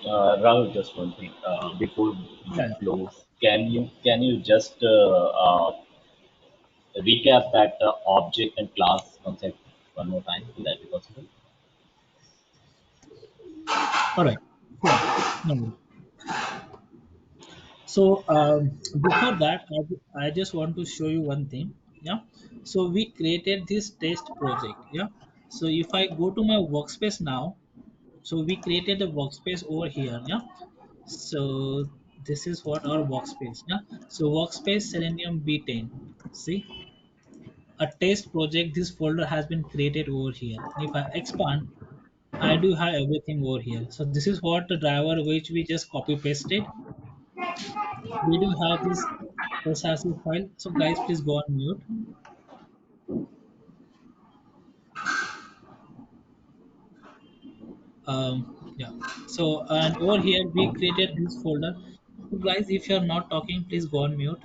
Rahul, just one thing. Before we Yeah. close, can you just recap that object and class concept one more time? Will that be possible? All right. Sure. No worries. So before that, I just want to show you one thing. Yeah. So we created this test project. Yeah. So if I go to my workspace now, so we created a workspace over here. Yeah. So this is what our workspace. Yeah. So workspace Selenium B10. See, a test project. This folder has been created over here. If I expand, I do have everything over here. So this is what the driver which we just copy pasted. We do have this SRC file. So guys, please go on mute. Yeah. So and over here we created this folder. So guys, if you're not talking, please go on mute.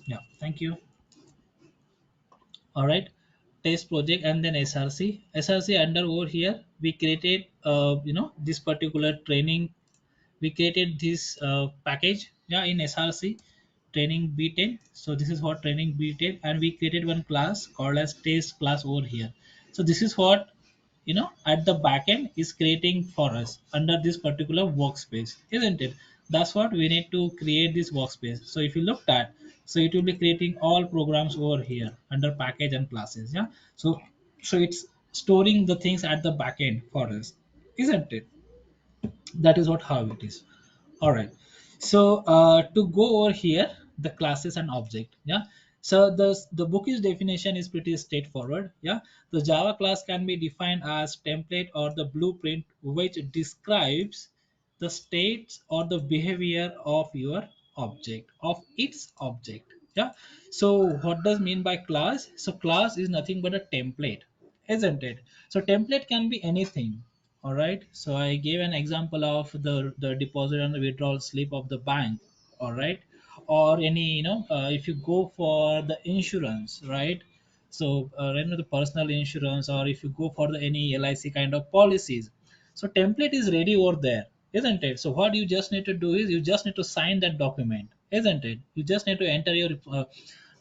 Yeah. Thank you. All right. Test project and then SRC. SRC under over here we created this particular training. We created this package, yeah, in SRC training B10. So this is what training B10, and we created one class called as test class over here. So this is what at the backend is creating for us under this particular workspace, isn't it? That's what we need to create this workspace. So if you looked at, so it will be creating all programs over here under package and classes. Yeah. So it's storing the things at the backend for us, isn't it? That is what how it is. All right. So to go over here, the classes and object. Yeah. So the bookish definition is pretty straightforward. Yeah. The Java class can be defined as template or the blueprint which describes the states or the behavior of your object, of its object. Yeah. So what does mean by class? So class is nothing but a template, isn't it? So template can be anything. All right. So I gave an example of the deposit and the withdrawal slip of the bank. All right. Or any if you go for the insurance, right? So the personal insurance, or if you go for the any LIC kind of policies. So template is ready over there, isn't it? So what you just need to do is you just need to sign that document, isn't it? You just need to enter your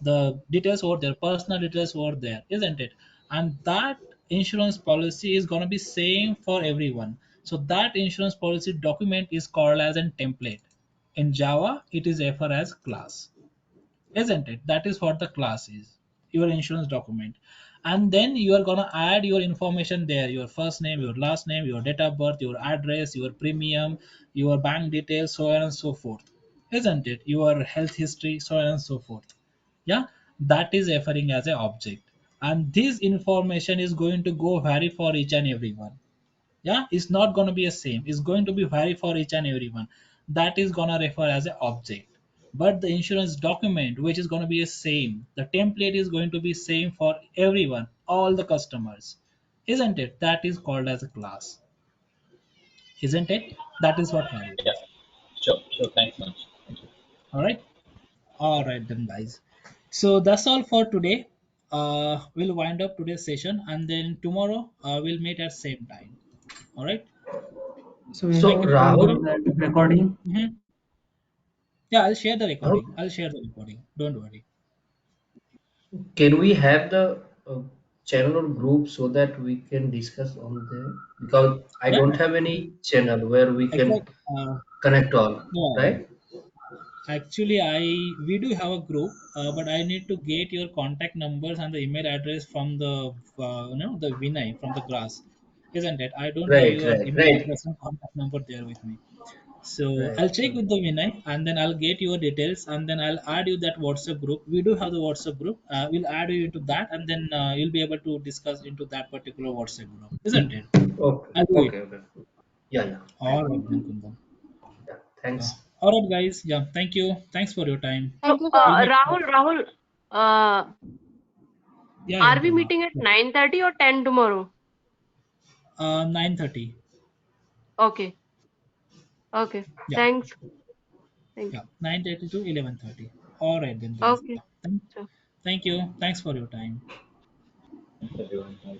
the details over there, personal details over there, isn't it? And that insurance policy is going to be same for everyone. So that insurance policy document is called as a template. In Java, it is referred as class, isn't it? That is what the class is, your insurance document. And then you are going to add your information there, your first name, your last name, your date of birth, your address, your premium, your bank details, so on and so forth, isn't it? Your health history, so on and so forth. Yeah. That is referring as an object, and this information is going to go vary for each and everyone. Yeah, it's not going to be the same, it's going to be vary for each and everyone. That is going to refer as an object. but the insurance document, which is going to be the same, the template is going to be same for everyone, all the customers, isn't it? That is called as a class, isn't it? That is what HAL Yeah, is. sure, sure. Thanks much. Thank you. All right. All right then, guys. So that's all for today. We'll wind up today's session, and then tomorrow we'll meet at same time. All right. So we So make Thank a you so pause much. in Rahul, the recording. Mhm. Yeah, I'll share the recording. Rahul, I'll share the recording. Don't worry. can we have the channel or group so that we can discuss on there? Because I Yeah, don't have any channel where we can exactly. connect all, Yeah. right? Actually, we do have a group, but I need to get your contact numbers and the email address from the the Vinay from the Grass, isn't it? I don't have Right, your right, email right, address and contact number there with me. So right. I'll check with the Vinay and then I'll get your details and then I'll add you that WhatsApp group. We do have the WhatsApp group. We'll add you into that and then you'll be able to discuss into that particular WhatsApp group, isn't it? Okay, I'll do it. okay, okay. Yeah, yeah. All right then, Kundan. Yeah. Uh, Thanks. all right, guys. Yeah, thank you. Thanks for your time. So, Thank you, guys. We'll meet. Rahul, Yeah, yeah, are we Purna. meeting at Yeah. 9:30 or 10 tomorrow? 9:30. Okay, okay. Yeah, Thanks. Thank yeah. 9:30 to 11:30. All right then, you. guys. Okay. Yeah. Thank So. you. Thanks for your time. Thanks everyone. Bye.